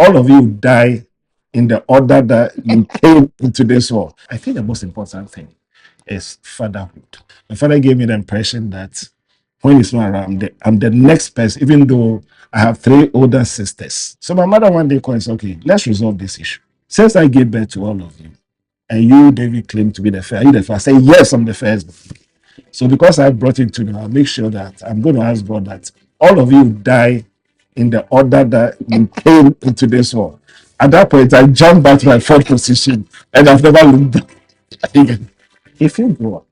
all of you die in the order that you came into this world. I think the most important thing is fatherhood. My father gave me the impression that when he's not around, I'm the next person, even though I have 3 older sisters. So my mother one day called and said, okay, let's resolve this issue. Since I gave birth to all of you, and you, David, claim to be the first, are you the first? I say, yes, I'm the first. So because I brought it to me, I'll make sure that I'm going to ask God that all of you die in the order that you came into this world. At that point, I jumped back to my fourth position and I've never looked back again. If you grow up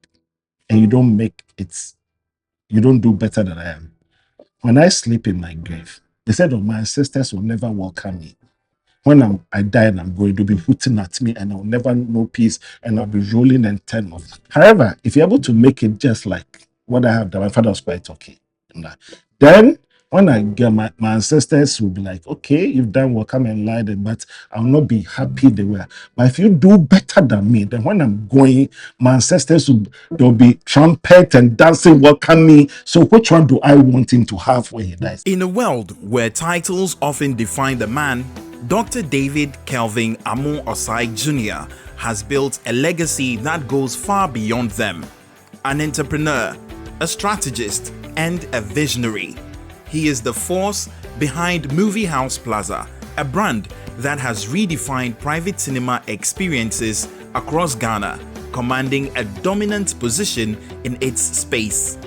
and you don't make it, you don't do better than I am. When I sleep in my grave, they said, oh, my ancestors will never welcome me. When I die and I'm going to be hooting at me and I'll never know peace and I'll be rolling and turn off. However, if you're able to make it just like what I have done, my father was quite okay. Then when I get my ancestors will be like, okay, you've done well, come and lie them, but I'll not be happy they were. But if you do better than me, then when I'm going, my ancestors they'll be trumpet and dancing, welcome me. So which one do I want him to have when he dies? In a world where titles often define the man, Dr. David Kelvin Amoo-Osae Jr. has built a legacy that goes far beyond them. An entrepreneur, a strategist, and a visionary. He is the force behind Movie House Plaza, a brand that has redefined private cinema experiences across Ghana, commanding a dominant position in its space.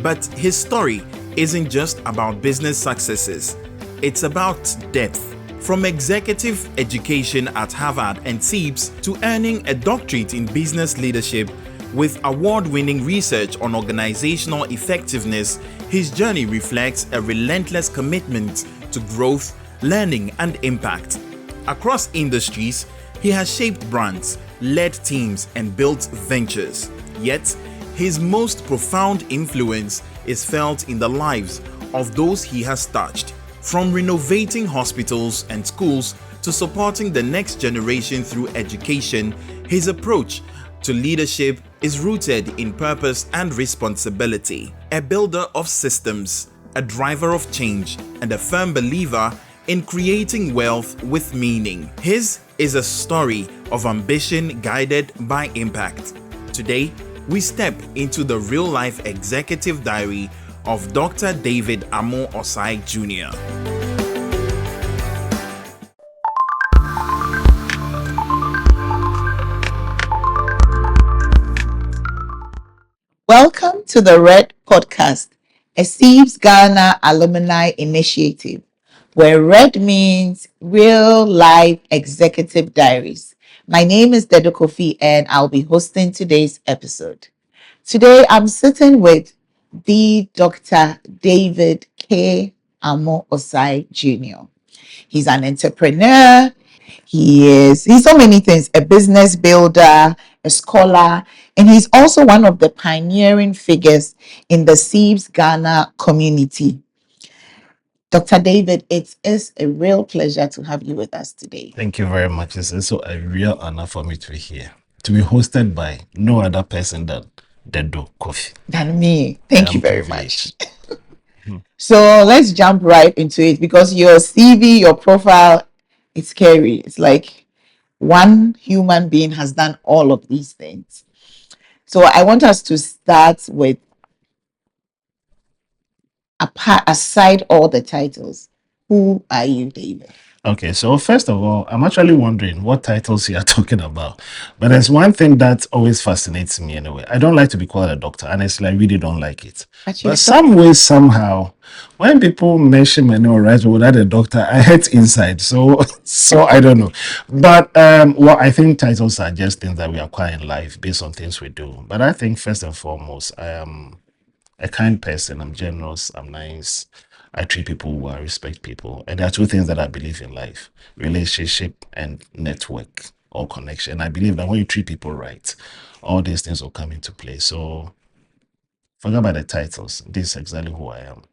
But his story isn't just about business successes, it's about depth. From executive education at Harvard and CEIBS to earning a doctorate in business leadership with award-winning research on organizational effectiveness, his journey reflects a relentless commitment to growth, learning, and impact. Across industries, he has shaped brands, led teams, and built ventures. Yet, his most profound influence is felt in the lives of those he has touched. From renovating hospitals and schools to supporting the next generation through education, his approach to leadership is rooted in purpose and responsibility. A builder of systems, a driver of change, and a firm believer in creating wealth with meaning. His is a story of ambition guided by impact. Today, we step into the real-life executive diary of Dr. David Amoo-Osae Jr. Welcome to the Red Podcast, a CEIBS Ghana Alumni initiative, where Red means real life executive diaries. My name is Dedo Kofi and I'll be hosting today's episode. Today I'm sitting with the Dr. David K. Amoo-Osae Jr. He's an entrepreneur. He's so many things, a business builder, a scholar, and he's also one of the pioneering figures in the CEIBS Ghana community. Dr. David, it is a real pleasure to have you with us today. Thank you very much. It's also a real honor for me to be here, to be hosted by no other person than Dedo Kofi. Than me. Thank you very much. So let's jump right into it because your CV, your profile, it's scary. It's like one human being has done all of these things. So I want us to start with, aside all the titles, who are you, David? Okay, so first of all, I'm actually wondering what titles you are talking about. But there's one thing that always fascinates me anyway. I don't like to be called a doctor. Honestly, I really don't like it. But some way, somehow, when people mention my name right without a doctor, I hate inside. So I don't know. But well, I think titles are just things that we acquire in life based on things we do. But I think first and foremost, I am a kind person. I'm generous. I'm nice. I treat people well, I respect people. And there are two things that I believe in life: relationship and network or connection. I believe that when you treat people right, all these things will come into play. So forget about the titles. This is exactly who I am.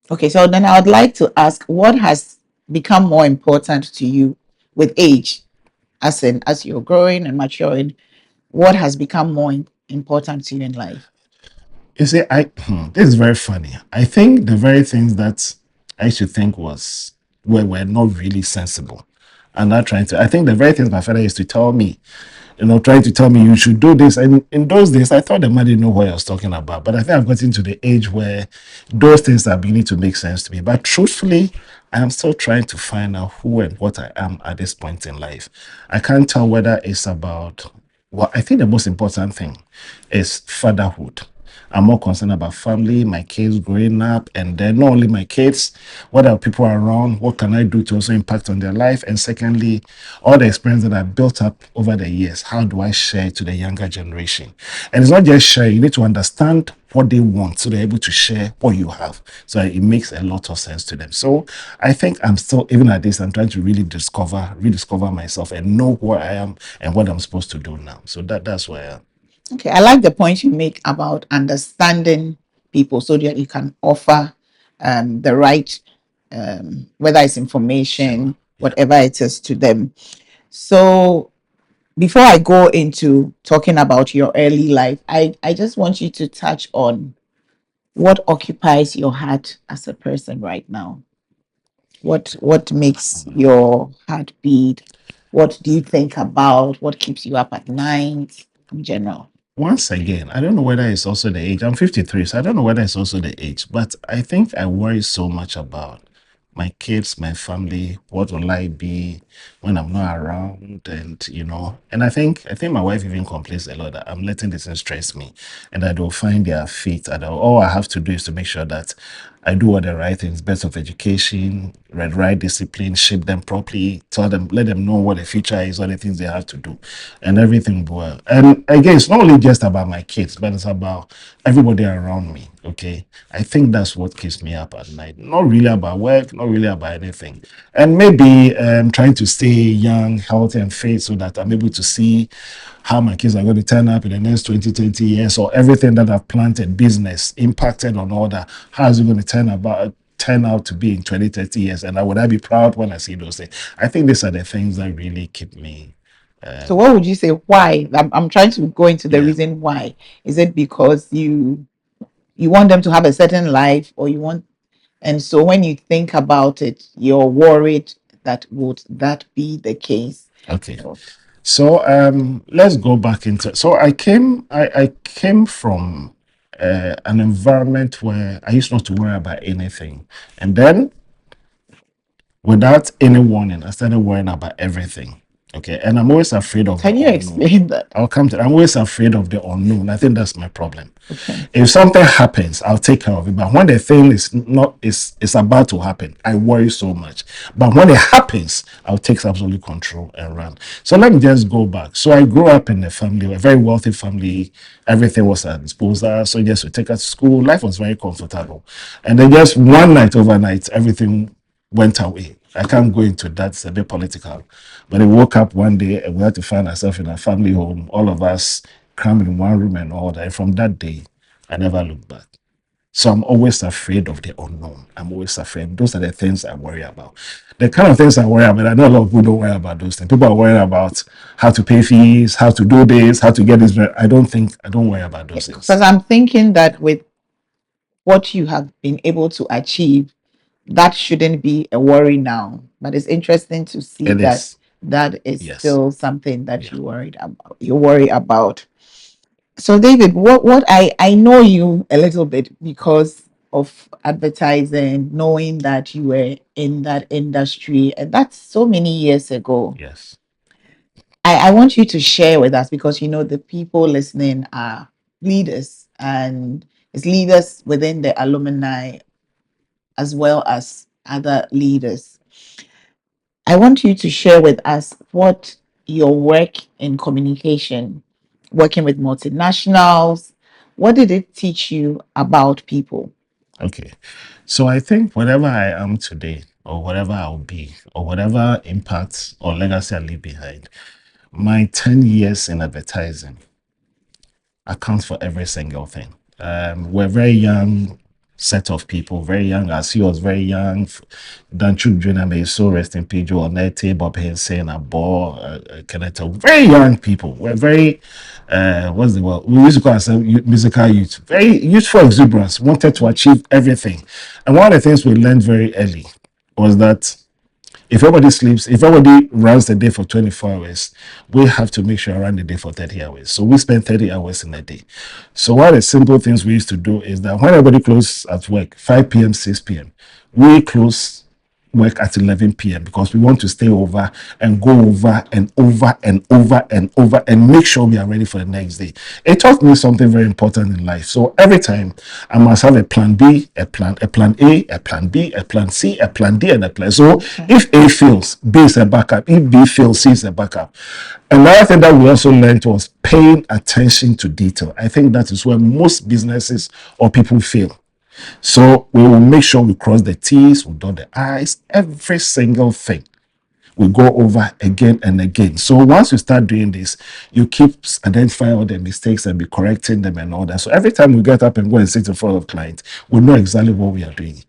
Okay, so then I would like to ask, what has become more important to you with age? As you're growing and maturing, what has become more important to you in life? You see, this is very funny. I think the very things that I used to think was were not really sensible. And not trying to, I think the very things my father used to tell me, trying to tell me you should do this. And in those days, I thought the man didn't know what I was talking about. But I think I've gotten to the age where those things are beginning to make sense to me. But truthfully, I'm still trying to find out who and what I am at this point in life. I can't tell whether it's about, well, I think the most important thing is fatherhood. I'm more concerned about family, my kids growing up, and then not only my kids, what are people around, what can I do to also impact on their life, and secondly, all the experience that I built up over the years, how do I share it to the younger generation? And it's not just share, you need to understand what they want so they're able to share what you have. So it makes a lot of sense to them. So I think I'm still, even at this, I'm trying to really rediscover myself and know who I am and what I'm supposed to do now. So that's where I am. Okay, I like the point you make about understanding people so that you can offer the right, whether it's information, Sure. Yeah. whatever it is to them. So before I go into talking about your early life, I just want you to touch on what occupies your heart as a person right now. What makes your heart beat? What do you think about? What keeps you up at night in general? Once again, I don't know whether it's also the age. I'm 53, so I don't know whether it's also the age, but I think I worry so much about my kids, my family, what will I be when I'm not around, and I think my wife even complains a lot that I'm letting this thing stress me, and that they'll find their feet, and all I have to do is to make sure that I do all the right things, best of education, right discipline, shape them properly, tell them, let them know what the future is, all the things they have to do, and everything will well. And again, it's not only just about my kids, but it's about everybody around me. Okay, I think that's what keeps me up at night. Not really about work, not really about anything, and maybe trying to stay young, healthy, and fit so that I'm able to see how my kids are going to turn up in the next 20, 30 years, or everything that I've planted, business, impacted on all that. How is it going to turn out to be in 20, 30 years? And would I be proud when I see those things? I think these are the things that really keep me. So what would you say? Why? I'm trying to go into the Yeah. reason why. Is it because you want them to have a certain life, or you want, and so when you think about it, you're worried that would that be the case? Okay. So let's go back into. So I came from an environment where I used not to worry about anything, and then without any warning, I started worrying about everything. Okay, and I'm always afraid of the Can you unknown. explain that? I'll come to. I'm always afraid of the unknown. I think that's my problem. Okay. If something happens, I'll take care of it. But when the thing is about to happen, I worry so much. But when it happens, I'll take absolute control and run. So let me just go back. So I grew up in a family, a very wealthy family. Everything was at disposal. So just to take us to school. Life was very comfortable. And then just one night, overnight, everything went away. I can't go into that, it's a bit political. But I woke up one day and we had to find ourselves in a family home, all of us crammed in one room and all that. And from that day, I never looked back. So I'm always afraid of the unknown. I'm always afraid. Those are the things I worry about. The kind of things I worry about, I know a lot of people don't worry about those things. People are worried about how to pay fees, how to do this, how to get this. I don't worry about those things. Because I'm thinking that with what you have been able to achieve, that shouldn't be a worry now. But it's interesting to see It that is. that is Yes. still something that Yeah. you worried about. You worry about. So David, what I know you a little bit because of advertising, knowing that you were in that industry, and that's so many years ago. Yes. I want you to share with us because you know the people listening are leaders, and it's leaders within the alumni as well as other leaders. I want you to share with us what your work in communication, working with multinationals, what did it teach you about people? Okay. So I think whatever I am today, or whatever I'll be, or whatever impact or legacy I leave behind, my 10 years in advertising accounts for every single thing. We're very young set of people, very young. As he was very young, Danchuk Jr. may so rest in peace, or Nete, Bob Henson, Abo, Keneta, very young people. We're very, what's the word? We used to call ourselves musical youth, very youthful exuberance, wanted to achieve everything. And one of the things we learned very early was that If everybody sleeps, if everybody runs the day for 24 hours, we have to make sure I run the day for 30 hours. So we spend 30 hours in a day. So one of the simple things we used to do is that when everybody closes at work, 5 p.m., 6 p.m., we close work at 11 p.m. because we want to stay over and go over and over and over and over and make sure we are ready for the next day. It taught me something very important in life. So every time I must have a plan B, a plan A, a plan B, a plan C, a plan D, and a plan. So if A fails, B is a backup. If B fails, C is a backup. Another thing that we also learned was paying attention to detail. I think that is where most businesses or people fail. So we will make sure we cross the T's, we dot the I's, every single thing. We go over again and again. So once you start doing this, you keep identifying all the mistakes and be correcting them and all that. So every time we get up and go and sit in front of clients, we know exactly what we are doing.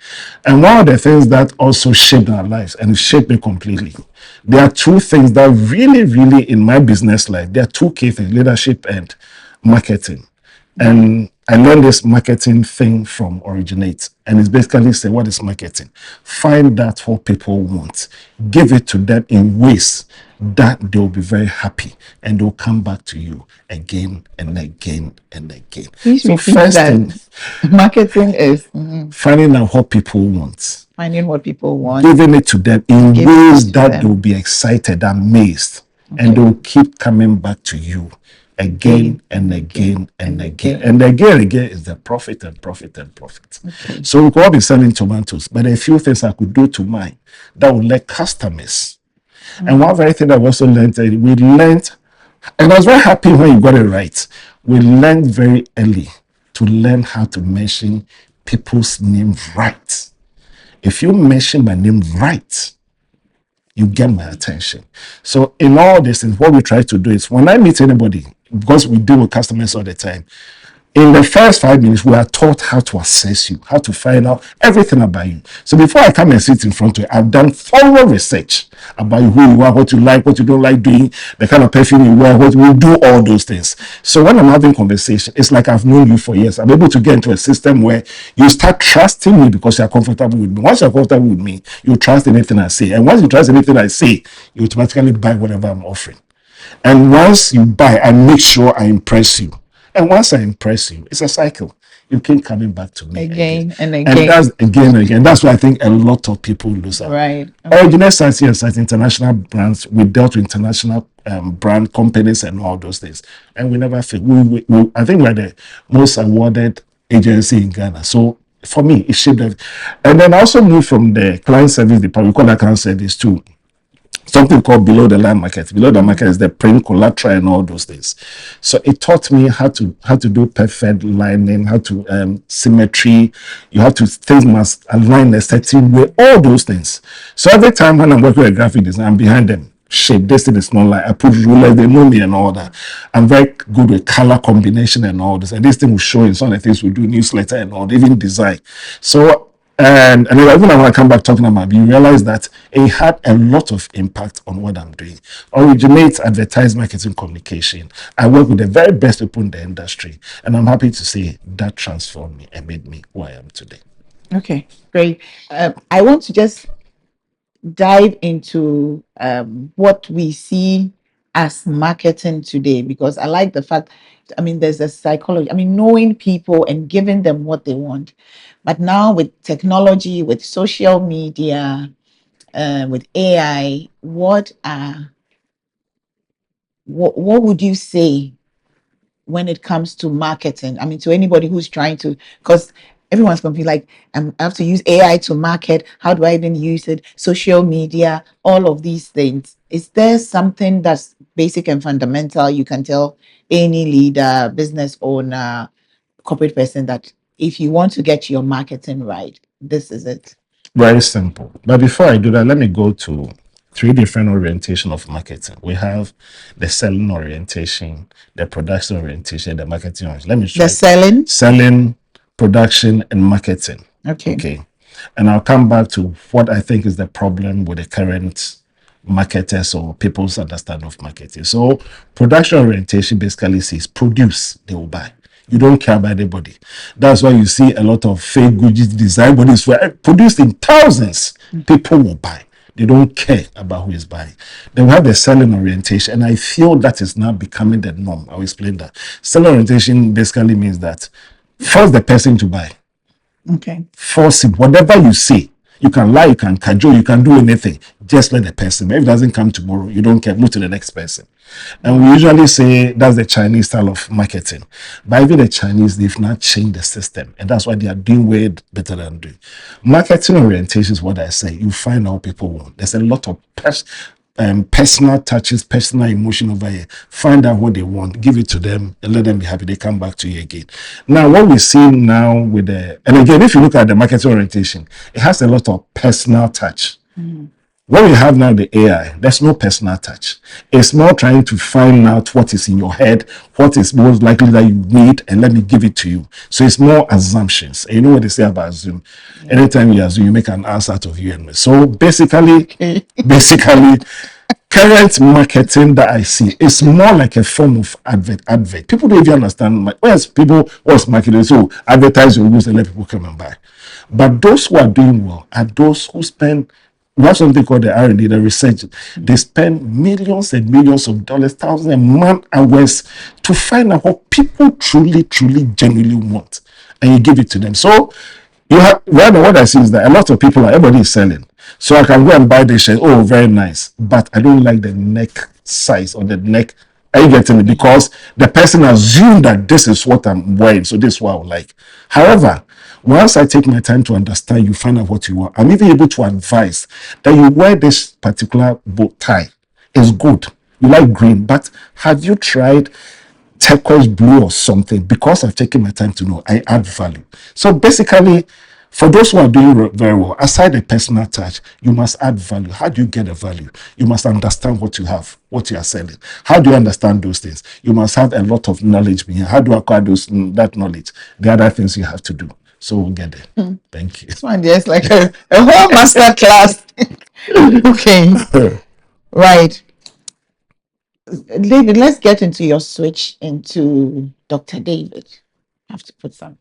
And one of the things that also shaped our lives and shaped me completely, there are two things that really in my business life, there are two key things: leadership and marketing. And I learned this marketing thing from Originate. And it's basically say, what is marketing? Find out what people want. Give it to them in ways that they'll be very happy and they'll come back to you again and again and again. Please So repeat first that. thing, Marketing is finding out what people want. finding what people want. Giving it to them in Giving it ways to that them. they'll be excited, amazed, and they'll keep coming back to you again and again and again. And again is the profit and profit and profit. So we could all be selling tomatoes, but there are a few things I could do to mine that would let customers. And one very thing that we also learned, and I was very happy when you got it right. We learned very early to learn how to mention people's name right. If you mention my name right, you get my attention. So in all this, and what we try to do is when I meet anybody, because we deal with customers all the time, in the first 5 minutes, we are taught how to assess you, how to find out everything about you. So before I come and sit in front of you, I've done thorough research about who you are, what you like, what you don't like doing, the kind of perfume you wear, what we do, all those things. So when I'm having conversation, it's like I've known you for years. I'm able to get into a system where you start trusting me because you're comfortable with me. Once you're comfortable with me, you trust anything I say. And once you trust anything I say, you automatically buy whatever I'm offering. And once you buy, I make sure I impress you. And once I impress you, it's a cycle. You keep coming back to me Again and And again. that's again and again. That's why I think a lot of people lose out. Right. Original Science as international brands, we dealt with international brand companies and all those things. And we never fail. I think we're the most awarded agency in Ghana. So for me, it shaped it. And then I also moved from the client service department. We call that client service to something called below the line market. Below the market is the print collateral and all those things. So it taught me how to do perfect lining, how to symmetry. You have to, things must align a certain way, all those things. So every time when I'm working with a graphic design, I'm behind them. Shape, this thing is not like I put rulers, they know me and all that. I'm very good with color combination and all this. And this thing will show in some of the things we do, newsletter and all, even design. So and even when I come back talking about, you realize that it had a lot of impact on what I'm doing. Originate advertising, marketing, communication. I work with the very best people in the industry, and I'm happy to say that transformed me and made me who I am today. Okay, great. I want to just dive into what we see as marketing today, because I like the fact, there's a psychology, knowing people and giving them what they want. But now with technology, with social media, with AI, what would you say when it comes to marketing? To anybody who's trying to, because everyone's going to be like, I have to use AI to market. How do I even use it? Social media, all of these things. Is there something that's basic and fundamental you can tell any leader, business owner, corporate person that if you want to get your marketing right, this is it? Very simple. But before I do that, let me go to 3 different orientation of marketing. We have the selling orientation, the production orientation, the marketing orientation. Let me try. The selling, production, and marketing. Okay. And I'll come back to what I think is the problem with the current marketers or people's understanding of marketing. So production orientation basically says produce, they will buy. You don't care about anybody. That's why you see a lot of fake Gucci design bodies were produced in thousands. People will buy They don't care about who is buying. They will have the selling orientation, and I feel that is now becoming the norm. I'll explain that. Selling orientation basically means that force the person to buy. Okay. Force it. Whatever you say, you can lie, you can cajole, you can do anything. Just let the person. If it doesn't come tomorrow, you don't care. Move to the next person. And we usually say that's the Chinese style of marketing. But even the Chinese, they've not changed the system. And that's why they are doing way better than doing. Marketing orientation is what I say. You find out people want. There's a lot of personal touches, personal emotion over here. Find out what they want, give it to them, and let them be happy. They come back to you again. Now, what we see now with and again, if you look at the marketing orientation, it has a lot of personal touch. What we have now, the AI, there's no personal touch. It's more trying to find out what is in your head, what is most likely that you need, and let me give it to you. So it's more assumptions. And you know what they say about assume? Yeah. Anytime you assume, you make an ass out of you and me. So basically, current marketing that I see is more like a form of advert. People don't even understand. What's marketing? So advertise your goods and let people come and buy. But those who are doing well are those who spend. We have something called the R&D, the research. They spend millions and millions of dollars, thousands and man hours to find out what people truly, genuinely want, and you give it to them. So you have what I see is that a lot of people, everybody is selling. So I can go and buy this shirt. Oh, very nice, but I don't like the neck size or the neck. Are you getting it? Because the person assumed that this is what I'm wearing, so this is what I would like. However, once I take my time to understand, you find out what you want. I'm even able to advise that you wear this particular bow tie. It's good. You like green, but have you tried turquoise blue or something? Because I've taken my time to know, I add value. So basically, for those who are doing very well, aside the personal touch, you must add value. How do you get the value? You must understand what you have, what you are selling. How do you understand those things? You must have a lot of knowledge behind. How do you acquire that knowledge? The other things you have to do. So we'll get there. Thank you. This one there's like a whole master class. Okay. Right. David, let's get into your switch into Dr. David. I have to put some.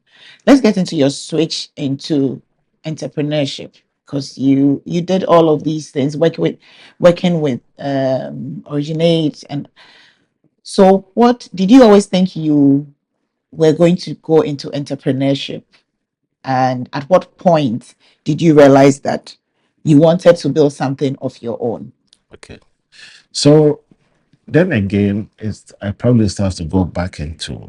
Let's get into your switch into entrepreneurship, because you did all of these things, working with Originate. And so what did you always think you were going to go into entrepreneurship? And at what point did you realize that you wanted to build something of your own? Okay. So then again, I probably still have to go back into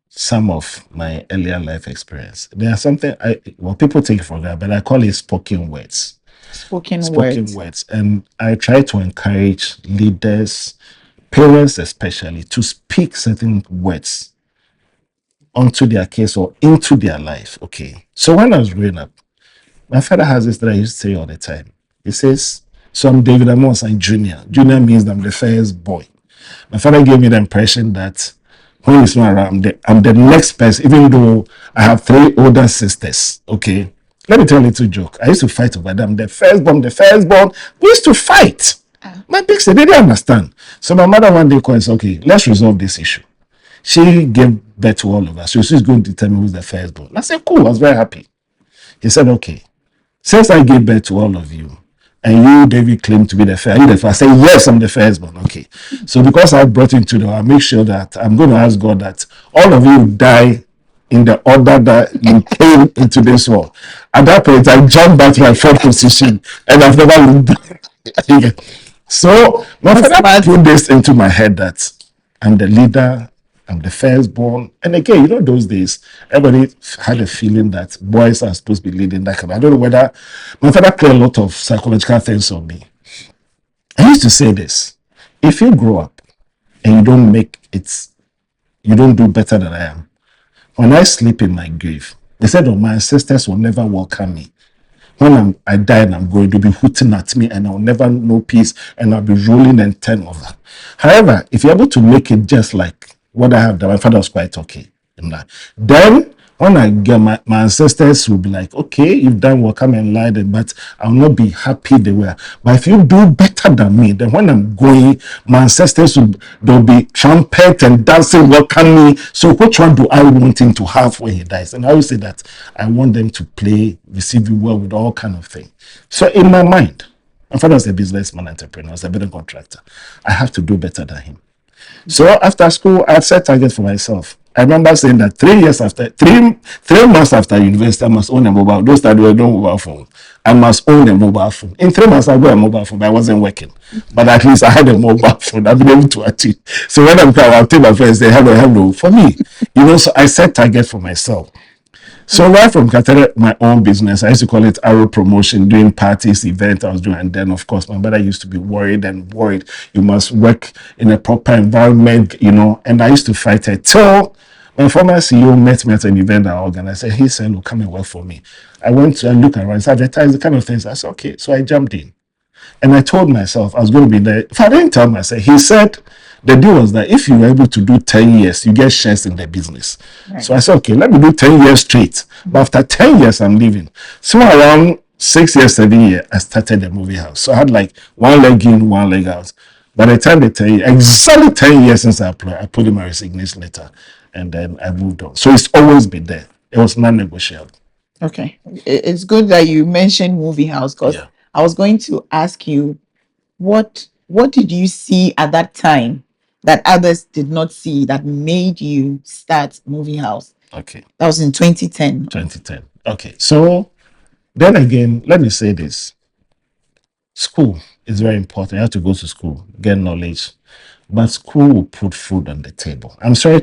some of my earlier life experience. There's something people take for granted, but I call it spoken words. Spoken words. And I try to encourage leaders, parents especially, to speak certain words onto their case or into their life. Okay. So when I was growing up, my father has this that I used to say all the time. He says, so I'm David Amoo-Osae Jr. Junior means I'm the first boy. My father gave me the impression that when he's not around, I'm the next person, even though I have 3 older sisters. Okay. Let me tell you a little joke. I used to fight over them. The firstborn. We used to fight. My big sister, they didn't understand. So my mother one day called and said, okay, let's resolve this issue. She gave birth to all of us. So she's going to determine who's the firstborn. I said, cool. I was very happy. He said, okay, since I gave birth to all of you, and you, David, claim to be the first. Are you the first? I say, yes, I'm the firstborn. Okay. So because I brought you into I'll make sure that I'm going to ask God that all of you die in the order that you came into this world. At that point, I jumped back to my 4th position, and I've never looked back. So my father put this into my head that I'm the leader, I'm the firstborn. And again, those days, everybody had a feeling that boys are supposed to be leading that kind of. I don't know whether my father played a lot of psychological things on me. I used to say this: if you grow up and you don't make it, you don't do better than I am. When I sleep in my grave, they said, my ancestors will never welcome me. When I die and I'm going to be hooting at me, and I'll never know peace, and I'll be rolling and turn over. However, if you're able to make it just like what I have done, my father was quite okay in that. Then When I get my ancestors will be like, okay, you've done well, come and lie them, but I'll not be happy they were. But if you do better than me, then when I'm going, my ancestors they'll be trumpet and dancing, welcome me. So which one do I want him to have when he dies? And I will say that I want them to play, receive you well with all kind of things. So in my mind, my father was a businessman, entrepreneur, was a building contractor. I have to do better than him. So after school, I set targets for myself. I remember saying that 3 years after, 3 months after university, I must own a mobile. Those that were no mobile phone, I must own a mobile phone. In 3 months, I got a mobile phone, but I wasn't working. But at least I had a mobile phone. I've been able to achieve. So when I'm coming, I'll tell my friends, they have a hello for me. So I set targets for myself. So right from Qatar, my own business, I used to call it Arrow Promotion, doing parties, events I was doing. And then, of course, my mother used to be worried. You must work in a proper environment, and I used to fight her till my former CEO met me at an event I organized. He said, look, come and work for me. I went to look around, advertise the kind of things. I said, okay. So I jumped in. And I told myself I was going to be there. If I didn't tell myself, he said the deal was that if you were able to do 10 years, you get shares in the business. Right. So I said, okay, let me do 10 years straight. But after 10 years, I'm leaving. So around 6 years, 7 years, I started the movie house. So I had like one leg in, one leg out. By the time they 10 years, exactly 10 years since I applied, I put in my resignation letter and then I moved on. So it's always been there. It was non-negotiable. Okay. It's good that you mentioned movie house because I was going to ask you what did you see at that time that others did not see that made you start movie house? Okay. That was in 2010. 2010. Okay. So then again, let me say this. School is very important. You have to go to school, get knowledge. But school will put food on the table. I'm sorry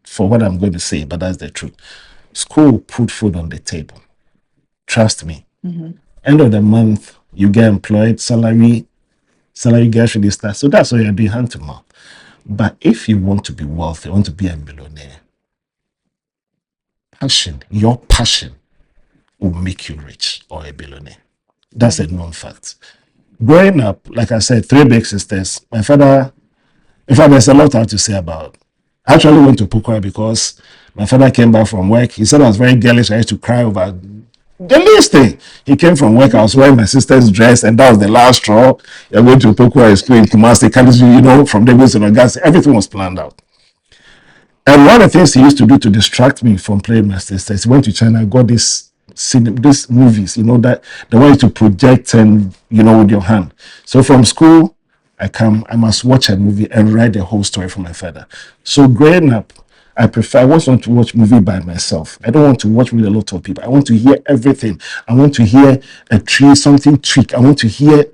for what I'm going to say, but that's the truth. School will put food on the table. Trust me. Mm-hmm. End of the month, you get employed, salary gets really starts. So that's what you're doing hand to mouth. But if you want to be wealthy, want to be a millionaire, your passion will make you rich or a billionaire. That's a known fact. Growing up, like I said, 3 big sisters. My father, in fact, there's a lot I have to say about. I actually went to Pukwa because my father came back from work. He said I was very girlish. I used to cry over the least thing. He came from work. I was wearing my sister's dress, and that was the last straw. You're going to Pukwa school in Kumasi, from the to Gas. Everything was planned out. And one of the things he used to do to distract me from playing my sisters, he went to China, got these movies, that the way to project and, with your hand. So from school, I must watch a movie and write the whole story for my father. So growing up, I always want to watch movie by myself. I don't want to watch with a lot of people. I want to hear everything. I want to hear a tree, something tweak. I want to hear,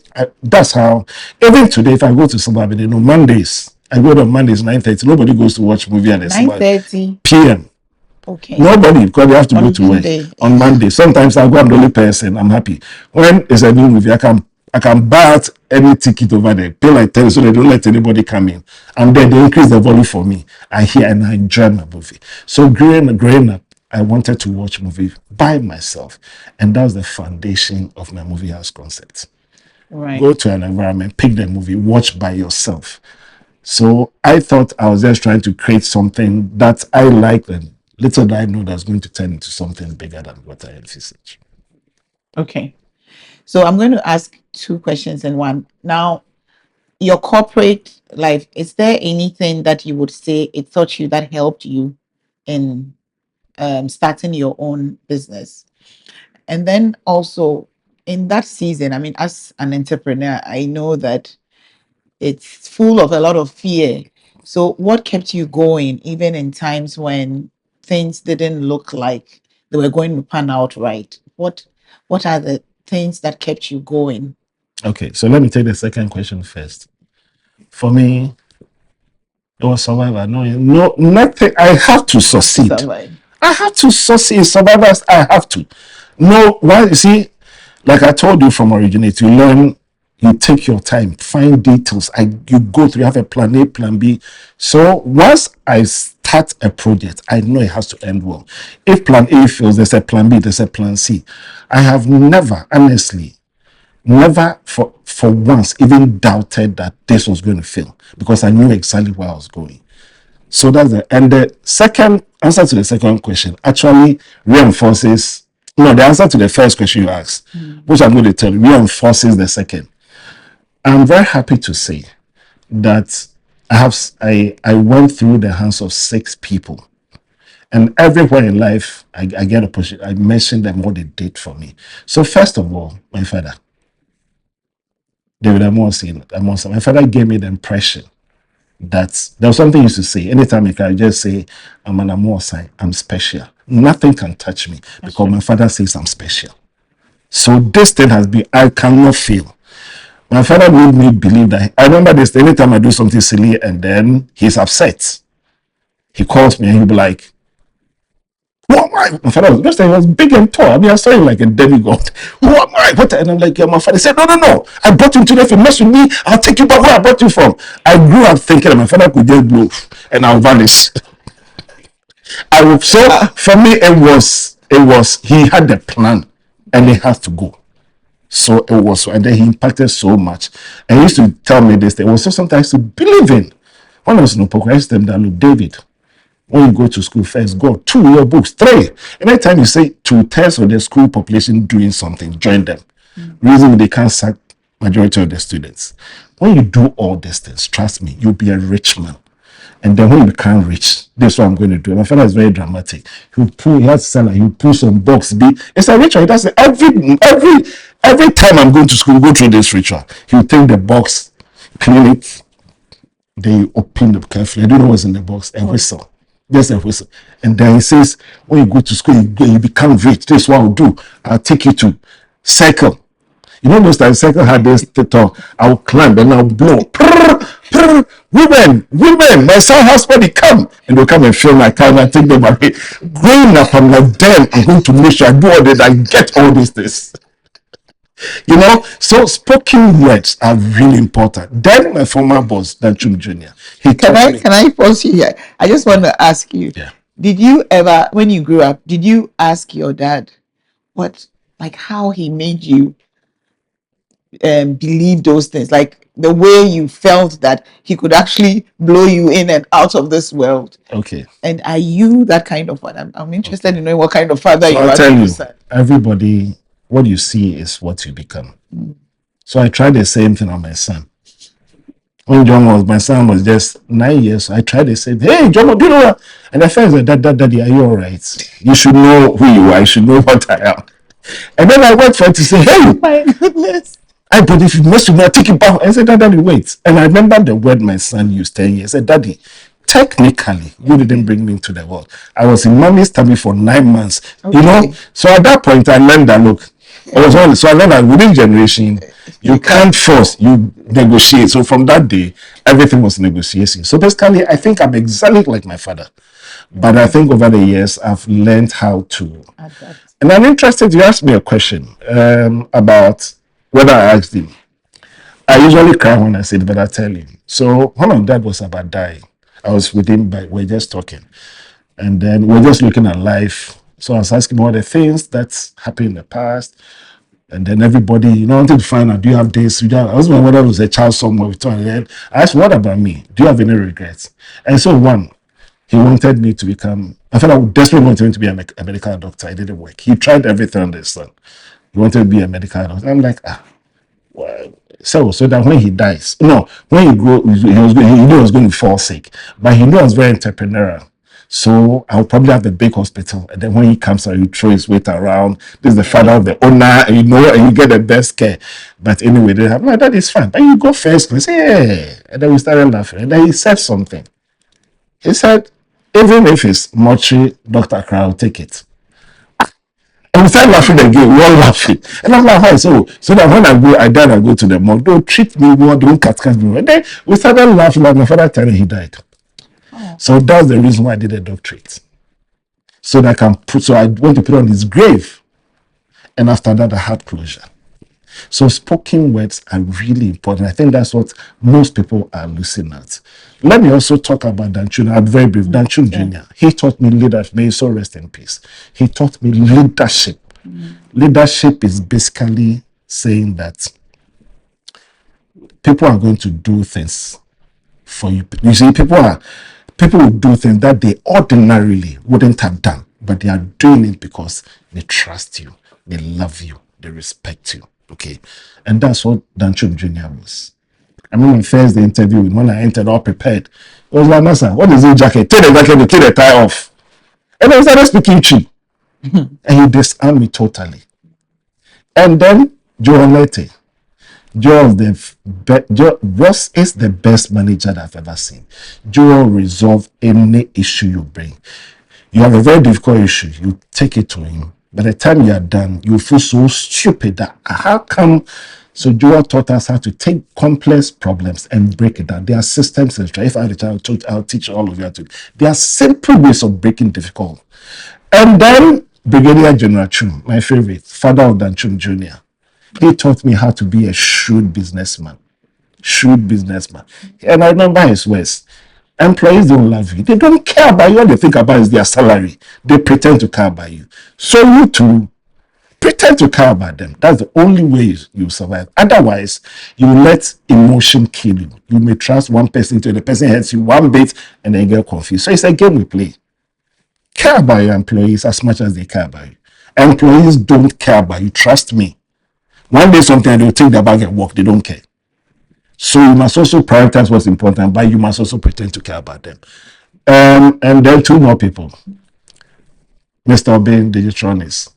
that's how, even today, if I go to Suburban, Mondays, I go to Mondays, 9:30. Nobody goes to watch movie at 9:30 p.m. Okay. Nobody, because they have to go to work on Monday. Sometimes I go, I'm the only person. I'm happy. When it's a new movie, I can buy out any ticket over there, pay like 10 so they don't let anybody come in. And then they increase the volume for me. I hear and I enjoy my movie. So growing up, I wanted to watch movie by myself. And that was the foundation of my movie house concept. Right. Go to an environment, pick the movie, watch by yourself. So I thought I was just trying to create something that I liked, and little did I know that's going to turn into something bigger than what I envisaged. Okay. So I'm going to ask 2 questions in one. Now, your corporate life, is there anything that you would say it taught you that helped you in starting your own business? And then also in that season, I mean, as an entrepreneur, I know that it's full of a lot of fear. So what kept you going even in times when things didn't look like they were going to pan out right? What are the things that kept you going? Okay, so let me take the second question first. For me, it was survival. No, nothing. I have to succeed. I have to succeed. Survivors, I have to. No, why? You see, like I told you from originate, you learn, you take your time, find details. You go through, you have a plan A, plan B. So once I start a project, I know it has to end well. If plan A fails, there's a plan B, there's a plan C. I have never, honestly, never for once even doubted that this was going to fail because I knew exactly where I was going. So that's and the second answer to the second question actually reinforces, no, the answer to the first question you asked, which I'm going to tell you, reinforces the second. I'm very happy to say that I went through the hands of 6 people. And everywhere in life, I get a position. I mention them what they did for me. So first of all, my father, David Amoo-Osae. My father gave me the impression that there was something he used to say. Anytime I can just say, I'm an Amoo-Osae, I'm special. Nothing can touch me because my father says I'm special. So this thing has been, I cannot fail. My father made me believe that. I remember this, anytime I do something silly and then he's upset, he calls me and he'll be like, who am I? My father was big and tall. I mean, I saw him like a demigod. Who am I? What? And I'm like, yeah, my father said, no. I brought you to the mess with me. I'll take you back where I brought you from. I grew up thinking that my father could just blow and I'll vanish. So for me, it was, he had the plan and he has to go. So it was, and then he impacted so much. And he used to tell me this, there was something I used to believe in. When I was in Opoku, I used to tell them that, look, David, when you go to school, first go 2 your books, 3. Anytime you say 2/3 of the school population doing something, join them. Reason they can't sack majority of the students. When you do all these things, trust me, you'll be a rich man. And then when you become rich, this is what I'm going to do. My father is very dramatic. He has salary, he'll pull some box. It's a ritual. He does it every time I'm going to school, go through this ritual. He'll take the box, clean it, then you open it carefully. I don't know what's in the box, a whistle. Just a whistle. And then he says, when you go to school, you become rich. This is what I'll do. I'll take you to cycle. You know, those times cycle had this talk. I'll climb and I'll blow. Women, my son has money, come. And they'll come and fill my car and I take them away. Growing up, I'm like, damn, I'm going to make sure I do all this, I get all these things. You know, so spoken words are really important. Then my former boss, Danchum Jr., Can I pause you here? I just want to ask you, Yeah. Did you ever, when you grew up, did you ask your dad how he made you believe those things? Like the way you felt that he could actually blow you in and out of this world. Okay. And are you that kind of one? I'm interested in knowing what kind of father So you I'll are. tell you, everybody, what you see is what you become. So I tried the same thing on my son. When my son was just 9 years, I tried the same. Hey, John, do you know what? And I felt like, Daddy, are you all right? You should know who you are. You should know what I am. And then I went for it to say, hey, My goodness. but if you mess with me, I'll take you back. I said, Daddy, wait. And I remember the word my son used 10 years. I said, Daddy, technically, you didn't bring me into the world. I was in mommy's tummy for 9 months. Okay. You know? So at that point, I learned that, look, I learned that within generation, you can't force, you negotiate. So from that day, everything was negotiation. So basically, I think I'm exactly like my father. But I think over the years, I've learned how to. And I'm interested, you asked me a question about whether I asked him. I usually cry when I say it, but I tell you. So when my dad was about dying, I was with him, but we're just talking. And then we're just looking at life. So I was asking about the things that happened in the past. And then everybody, wanted to find out, do you have this? I was wondering whether it was a child somewhere. And then I asked, what about me? Do you have any regrets? And so he wanted me to become, I felt I desperately wanted him to be a medical doctor. It didn't work. He tried everything on this son. He wanted to be a medical doctor. I'm like, well, so that when he dies, when he grew, he knew he was going to fall sick, but he knew I was very entrepreneurial. So I'll probably have a big hospital, and then when he comes out, you throw his weight around. This is the father of the owner, and you get the best care. But anyway, they have, that is fine. But you go first, and say, yeah. And then we started laughing. And then he said something. He said, even if it's mortuary, Dr. Accra will take it. And we started laughing again. We all laughing. And I'm like, how? So that when I go to the morgue, don't treat me well, don't cut me. And then we started laughing, like my father telling he died. So that's the reason why I did a doctorate. So that I want to put on his grave. And after that, I had closure. So spoken words are really important. I think that's what most people are losing at. Let me also talk about Danchum. I'm very brief. Danchum Jr. He taught me leadership. May he so rest in peace. He taught me leadership. Leadership is basically saying that people are going to do things for you. You see, people People will do things that they ordinarily wouldn't have done, but they are doing it because they trust you, they love you, they respect you. Okay. And that's what Danchum Jr. was. I remember my first day interview, when I entered all prepared, it was like, Master, what is your jacket? Take the jacket, take the tie off. And I started speaking cheap. And he disarmed me totally. And then Joe Lete. Joe is the best manager that I've ever seen. Joe will resolve any issue you bring. You have a very difficult issue, you take it to him. By the time you are done, you feel so stupid that how come? So Joel taught us how to take complex problems and break it down. There are systems and if I had a child, I'll teach all of you how to. There are simple ways of breaking difficult. And then Brigadier General Chum, my favorite, father of Dan Chum Jr., he taught me how to be a shrewd businessman. Shrewd businessman. And I remember his words. Employees don't love you. They don't care about you. All they think about is their salary. They pretend to care about you. So you too, pretend to care about them. That's the only way you survive. Otherwise, you let emotion kill you. You may trust one person till the person hurts you one bit and then you get confused. So it's a game we play. Care about your employees as much as they care about you. Employees don't care about you. Trust me. One day something they'll take their bag and walk. They don't care. So you must also prioritize what's important, but you must also pretend to care about them. And then two more people. Mr. Obin, Digitronist.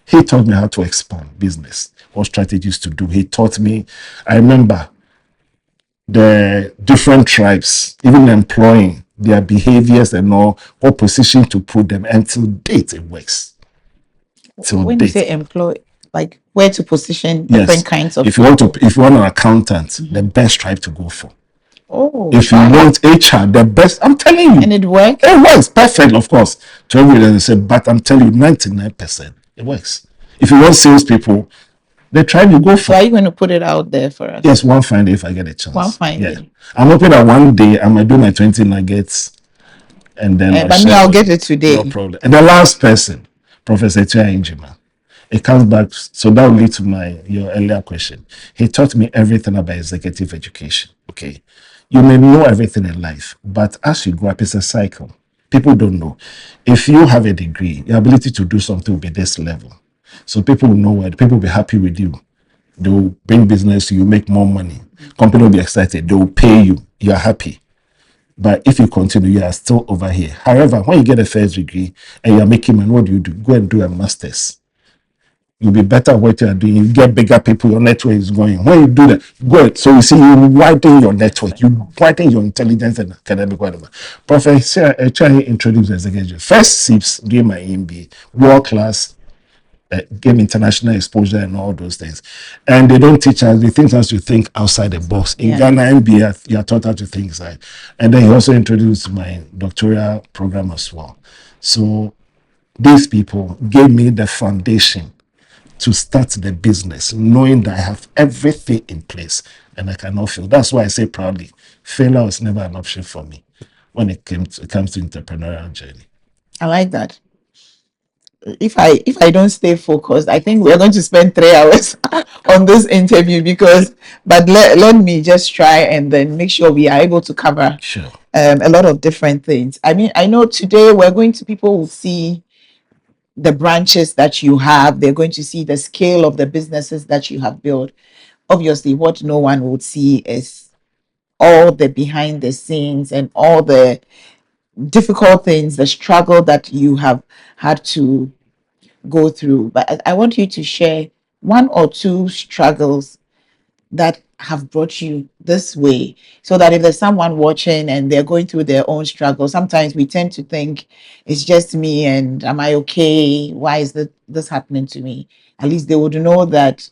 He taught me how to expand business, what strategies to do. He taught me, I remember the different tribes, even employing their behaviors and all, what position to put them, and till date it works. Till When date. you say employ, like where to position Yes. different kinds of if you want an accountant, the best tribe to go for. Oh, If you want HR, the best, I'm telling you. and it works. It works perfect, of course. To everybody they say, but I'm telling you, 99% it works. If you want salespeople, the tribe you go So for. are you going to put it out there for us? Yes, one fine day if I get a chance. One fine Yeah. day. I'm hoping that one day I might do my 20 nuggets and then But me, I'll get it today. no problem. And the last person, Professor Tia Injima. It comes back, so that will lead to your earlier question. He taught me everything about executive education. Okay. You may know everything in life, but as you grow up, it's a cycle. People don't know. If you have a degree, your ability to do something will be this level. So people will know what, people will be happy with you. They will bring business to you, make more money. Company will be excited. They will pay you. You are happy. But if you continue, you are still over here. However, when you get a first degree and you are making money, what do? Go and do a master's. You'll be better at what you are doing. You get bigger people, your network is going. When you do that, good. So you see, you widen your network, you widen your intelligence and academic whatever. Professor trying to introduce executive. First CEIBS, gave my MBA, world class, gave international exposure and all those things. And they don't teach us, they teach us to think outside the box. In Ghana, MBA, you are taught how to think inside. And then he also introduced my doctoral program as well. So these people gave me the foundation to start the business, knowing that I have everything in place and I cannot fail. That's why I say proudly, failure was never an option for me when it comes to entrepreneurial journey. I like that. If I don't stay focused, I think we're going to spend 3 hours on this interview but let me just try and then make sure we are able to cover Sure. A lot of different things. I mean, I know today people will see the branches that you have. They're going to see the scale of the businesses that you have built. Obviously, what no one would see is all the behind the scenes and all the difficult things, the struggle that you have had to go through. But I want you to share one or two struggles that have brought you this way, so that if there's someone watching and they're going through their own struggle, sometimes we tend to think it's just me and am I okay? Why is this happening to me? At least they would know that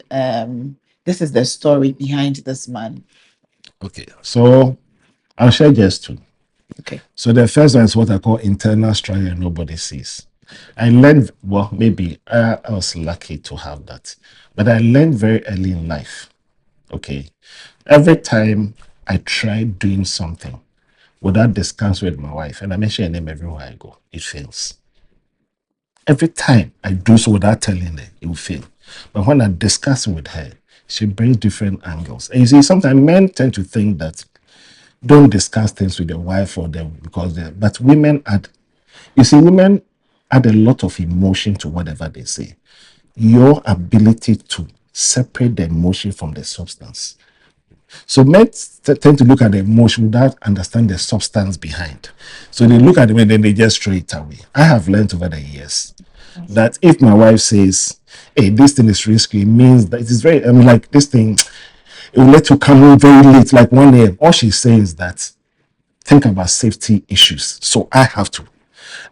this is the story behind this man. Okay, so I'll share just two. Okay. So the first one is what I call internal struggle nobody sees. I learned, well, maybe I was lucky to have that, but I learned very early in life. Okay. Every time I try doing something without discussing with my wife, and I mention her name everywhere I go, it fails. Every time I do so without telling her, it will fail. But when I discuss with her, she brings different angles. And you see, sometimes men tend to think that Don't discuss things with your wife or them because they but women add, you see, women add a lot of emotion to whatever they say. Your ability to separate the emotion from the substance. So men tend to look at the emotion without understand the substance behind. So they look at it and then they just throw it away. I have learned over the years that if my wife says, "Hey, this thing is risky," it means that it is very. I mean, like this thing, it will let you come in very late, like 1 a.m. All she's saying is that think about safety issues. So I have to.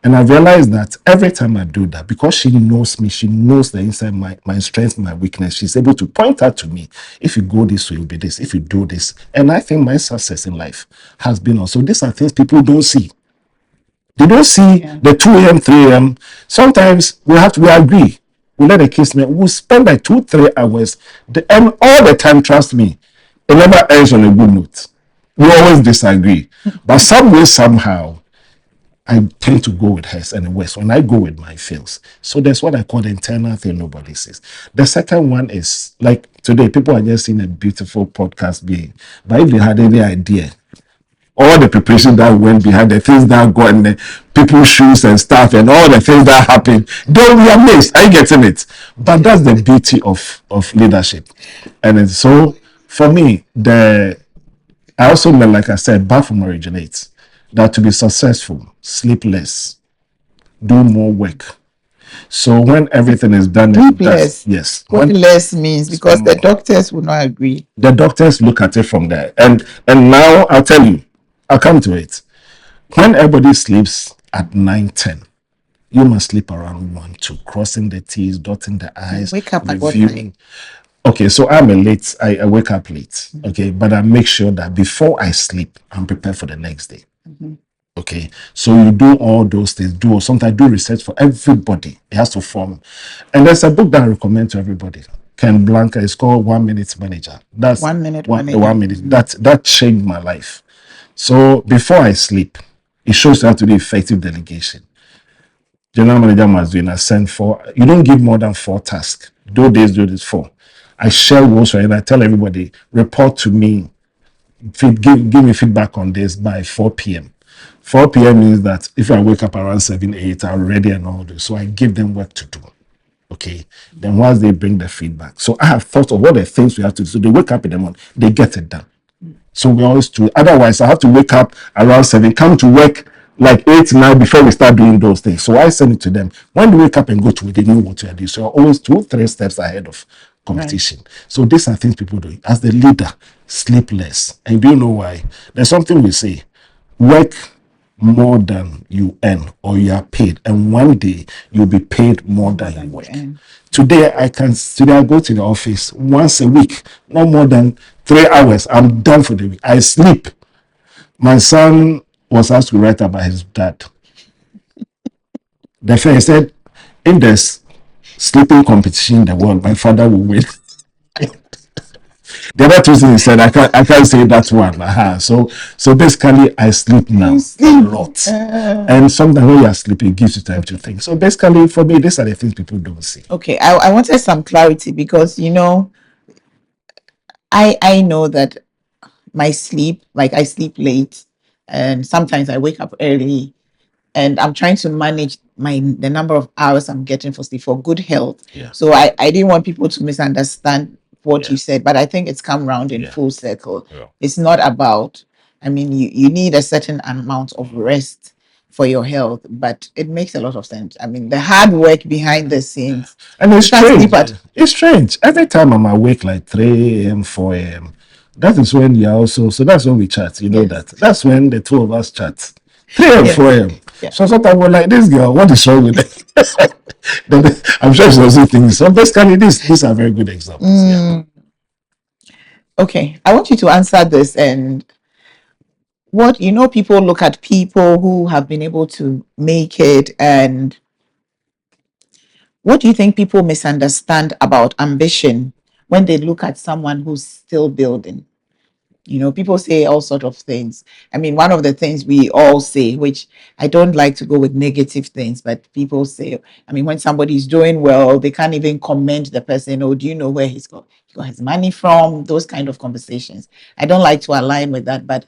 And I realized that every time I do that, because she knows me, she knows the inside my strength, my weakness, she's able to point out to me, if you go this way, you'll be this, if you do this. And I think my success in life has been also, these are things people don't see. They don't see the 2 a.m., 3 a.m. Sometimes we agree. We let the kids know. We'll spend like 2, 3 hours. And all the time, trust me, it never ends on a good note. We always disagree. But some way, somehow, I tend to go with hers and worse when I go with my feels. So that's what I call the internal thing nobody sees. The second one is like today, people are just seeing a beautiful podcast being, but if they had any idea, all the preparation that went behind the things that go in the people's shoes and stuff and all the things that happen, they'll be amazed. Are you getting it? But that's the beauty of leadership. And so for me, I also learned, like I said, back from originates, that to be successful, sleep less, do more work. So when everything is done, Sleep less. yes. What When less means, because the doctors will not agree. the doctors look at it from there, and now I'll tell you, I'll come to it. When everybody sleeps at 9, 10, you must sleep around 1, 2, crossing the T's, dotting the I's, Wake up at what reviewing. time? Okay, so I'm a late, I wake up late, okay, but I make sure that before I sleep, I'm prepared for the next day. Okay, so you do all those things, sometimes do research for everybody. It has to form. And there's a book that I recommend to everybody. Ken Blanca, it's called 1 Minute Manager. That's 1 minute one, manager. 1 minute. That changed my life. So before I sleep, it shows you how to do effective delegation. General manager must do in a send for, you don't give more than 4 tasks. Do this 4. I share rules and I tell everybody, report to me, give me feedback on this by 4 p.m. 4 p.m. means that if I wake up around 7, 8, I'm ready and all this. So I give them work to do. Okay. Then once they bring the feedback. So I have thought of what the things we have to do. So they wake up in the morning, they get it done. So we always do. Otherwise, I have to wake up around 7, come to work like 8, 9 before we start doing those things. So I send it to them. When they wake up and go to it, they know what to do. So always 2, 3 steps ahead of competition. Right. So these are things people do. As the leader, sleep less. And do you know why? There's something we say. Work more than you earn or you are paid, and one day you'll be paid more than you work. Today I go to the office once a week, no more than 3 hours. I'm done for the week. I sleep. My son was asked to write about his dad. The friend said, if there's sleeping competition in the world, my father will win. The other two things he said, I can't say that one. So basically, I sleep now a lot. And sometimes when you are sleeping, it gives you time to think. So basically, for me, these are the things people don't see. Okay, I wanted some clarity because, I know that my sleep, like I sleep late and sometimes I wake up early, and I'm trying to manage the number of hours I'm getting for sleep for good health. Yeah. So I didn't want people to misunderstand what Yeah. you said, but I think it's come round in Yeah. full circle. Yeah. It's not about, you need a certain amount of rest for your health, but it makes a lot of sense. The hard work behind the scenes. And it's You can't strange. sleep at- It's strange. Every time I'm awake like 3 a.m., 4 a.m., that is when you're also, so that's when we chat. You know Yes. that. That's when the two of us chat. 3 a.m., Yes. 4 a.m. Yeah. So sometimes we're like, this girl, what is wrong with it? Then I'm sure she also thinks. So basically, these are very good examples. Yeah. Okay, I want you to answer this. And people look at people who have been able to make it, and what do you think people misunderstand about ambition when they look at someone who's still building? People say all sorts of things. One of the things we all say, which I don't like to go with negative things, but people say, when somebody's doing well, they can't even commend the person. Oh, do you know where he got his money from? Those kind of conversations. I don't like to align with that, but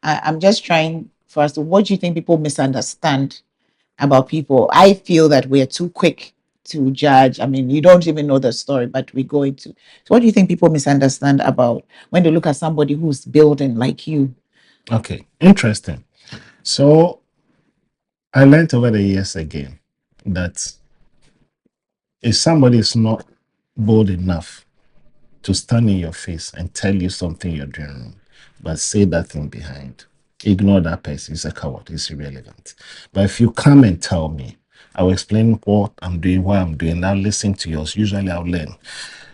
I'm just trying for us to, what do you think people misunderstand about people? I feel that we're too quick to judge. I mean, you don't even know the story, but we go into. So, what do you think people misunderstand about when they look at somebody who's building like you? Okay, interesting. So I learned over the years again that if somebody is not bold enough to stand in your face and tell you something you're doing wrong, but say that thing behind, ignore that person. He's a coward. He's irrelevant. But if you come and tell me, I will explain what I'm doing, why I'm doing. I'll listen to yours. Usually I'll learn.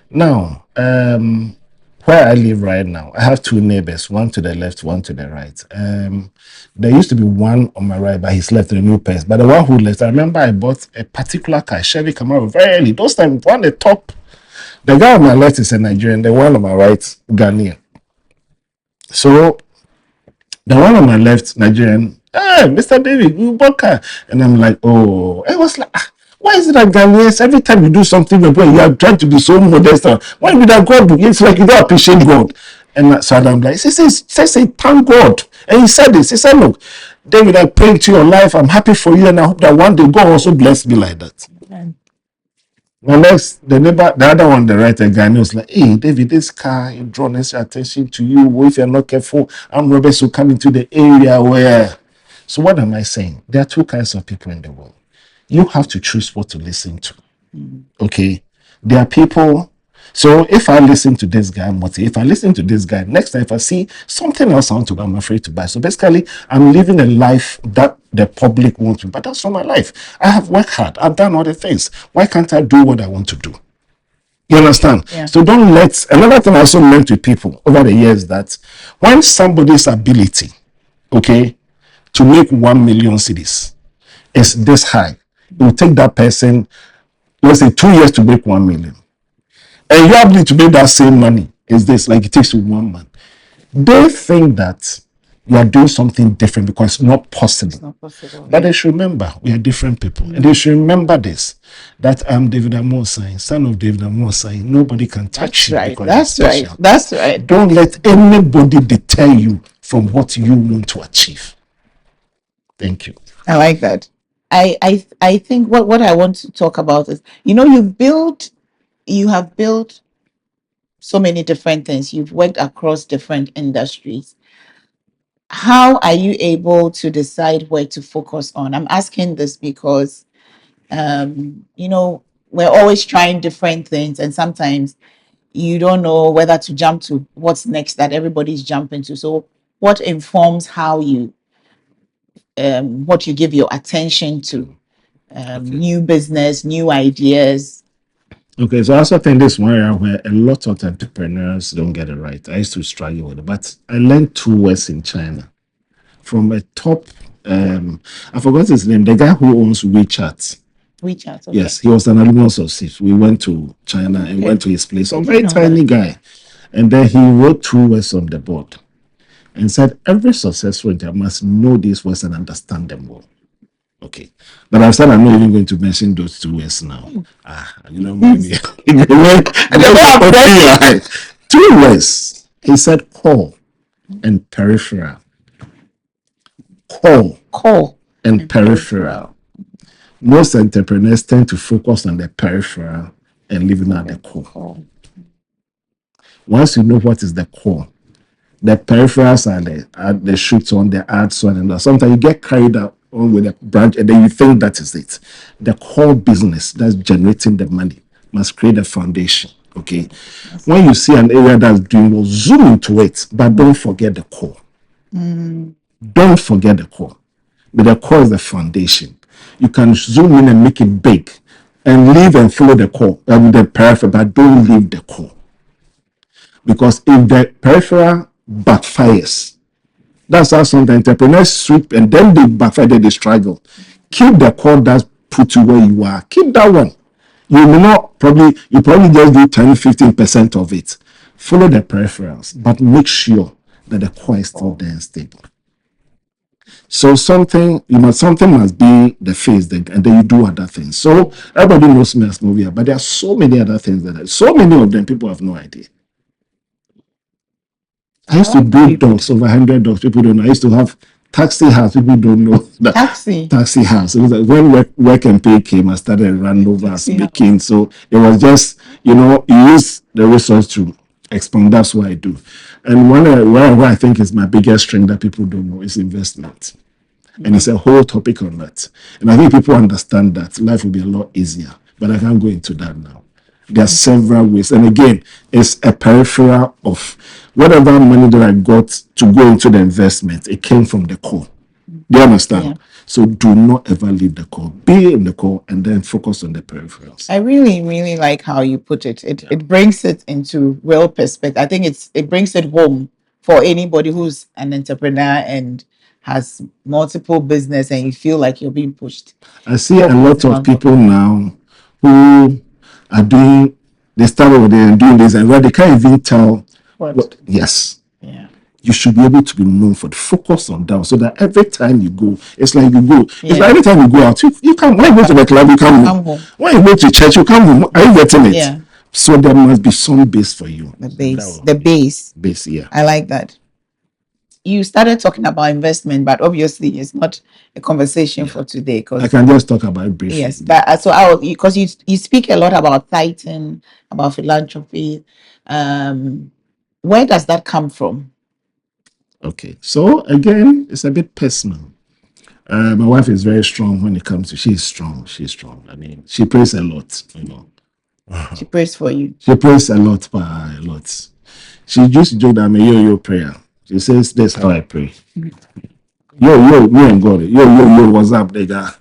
Now, where I live right now, I have two neighbors, one to the left, one to the right. There used to be one on my right, but he's left, a new person. But the one who left, I remember I bought a particular car, Chevy Camaro, very early. Those times, one the top. The guy on my left is a Nigerian, the one on my right, Ghanaian. So the one on my left, Nigerian, hey, Mr. David, you bought car. And I'm like, oh, I was like, why is it that Ghanaians, every time you do something, you are trying to be so modest? Why would that God do? It's like you don't appreciate God. And so I'm like, say, thank God. And he said this. He said, look, David, I pray to your life. I'm happy for you. And I hope that one day God also bless me like that. Amen. The next, the neighbor, the other one, the right guy was like, hey, David, this car, you draw necessary attention to you. If you're not careful, armed robbers will come into the area where. So, what am I saying? There are two kinds of people in the world. You have to choose what to listen to. Okay? There are people. So, if I listen to this guy, if I listen to this guy, next time if I see something else I want to buy, I'm afraid to buy. So, basically, I'm living a life that the public wants me, but that's not my life. I have worked hard. I've done all the things. Why can't I do what I want to do? You understand? Yeah. So don't let, another thing I also learned with people over the years that when somebody's ability, okay, to make 1 million cedis is this high, it will take that person, let's say 2 years to make 1 million. And your ability to make that same money is this, like it takes you 1 month. They think that you are doing something different because it's not possible. It's not possible. But they should remember we are different people. And they should remember this, that I'm David Amoo-Osae, son of David Amoo-Osae. Nobody can touch you because you're special. That's right. Don't let anybody deter you from what you want to achieve. Thank you. I like that. I think what I want to talk about is, you have built so many different things. You've worked across different industries. How are you able to decide where to focus on? I'm asking this because, we're always trying different things, and sometimes you don't know whether to jump to what's next that everybody's jumping to. So, what informs how you, what you give your attention to? New business, new ideas. Okay, so I also think this one area where a lot of entrepreneurs don't get it right. I used to struggle with it, but I learned two words in China from a top, I forgot his name, the guy who owns WeChat. WeChat, okay. Yes, he was an alumnus of CEIBS. We went to China and went to his place. A very tiny guy. And then he wrote two words on the board and said, every successful entrepreneur must know these words and understand them well. Okay. But I said, I'm not even going to mention those two words now. Maybe. Two words. He said core and peripheral. Core and peripheral. Most entrepreneurs tend to focus on the peripheral and leaving out the core. Once you know what is the core, the peripherals are the shoots on, the ads on, and sometimes you get carried out on with a branch and then you think that is it. The core business that's generating the money must create a foundation. Okay. When you see an area that's doing well, zoom into it, but don't forget the core. Don't forget the core. But the core is the foundation. You can zoom in and make it big and leave and follow the core, the peripheral, but don't leave the core. Because if the peripheral backfires, that's how some entrepreneurs sweep and then they backfire, then they struggle. Keep the core that put you where you are. Keep that one. You probably just do 10-15% of it. Follow the peripherals, but make sure that the core is still there and stable. So something must be the face, and then you do other things. So everybody knows me as Movie, but there are so many other things so many of them people have no idea. I used to do dogs, over 100 dogs. People don't know. I used to have taxi house. People don't know that. Taxi house. It was like when work and pay came, I started running over speaking. So it was just, you use the resource to expand. That's what I do. And where I think is my biggest strength that people don't know is investment. And it's a whole topic on that. And I think people understand that life will be a lot easier. But I can't go into that now. There are several ways. And again, it's a peripheral of whatever money that I got to go into the investment, it came from the core. Do you understand? Yeah. So do not ever leave the core. Be in the core and then focus on the peripherals. I really, really like how you put it. It brings it into real perspective. I think it brings it home for anybody who's an entrepreneur and has multiple business and you feel like you're being pushed. I see a lot of people now who are doing, they start over there and doing this and where they can't even tell what. Yes. Yeah. You should be able to be known for the focus on that so that every time you go, it's like you go. Yeah. It's like every time you go out, you come. When you go to the club, you come home. When you go to church, you come home. Are you getting it? Yeah. So there must be some base for you. The base. The base. Base, yeah. I like that. You started talking about investment, but obviously it's not a conversation for today. I can just talk about it briefly. Yes, but so because you speak a lot about tithing, about philanthropy. Where does that come from? Okay, so again, it's a bit personal. My wife is very strong when it comes to. She's strong. I mean, she prays a lot. She prays for you. She prays a lot, a lot. She used to joke that I'm a yo-yo prayer. She says, "That's how I pray." Yo, me and God. Yo, what's up, nigga?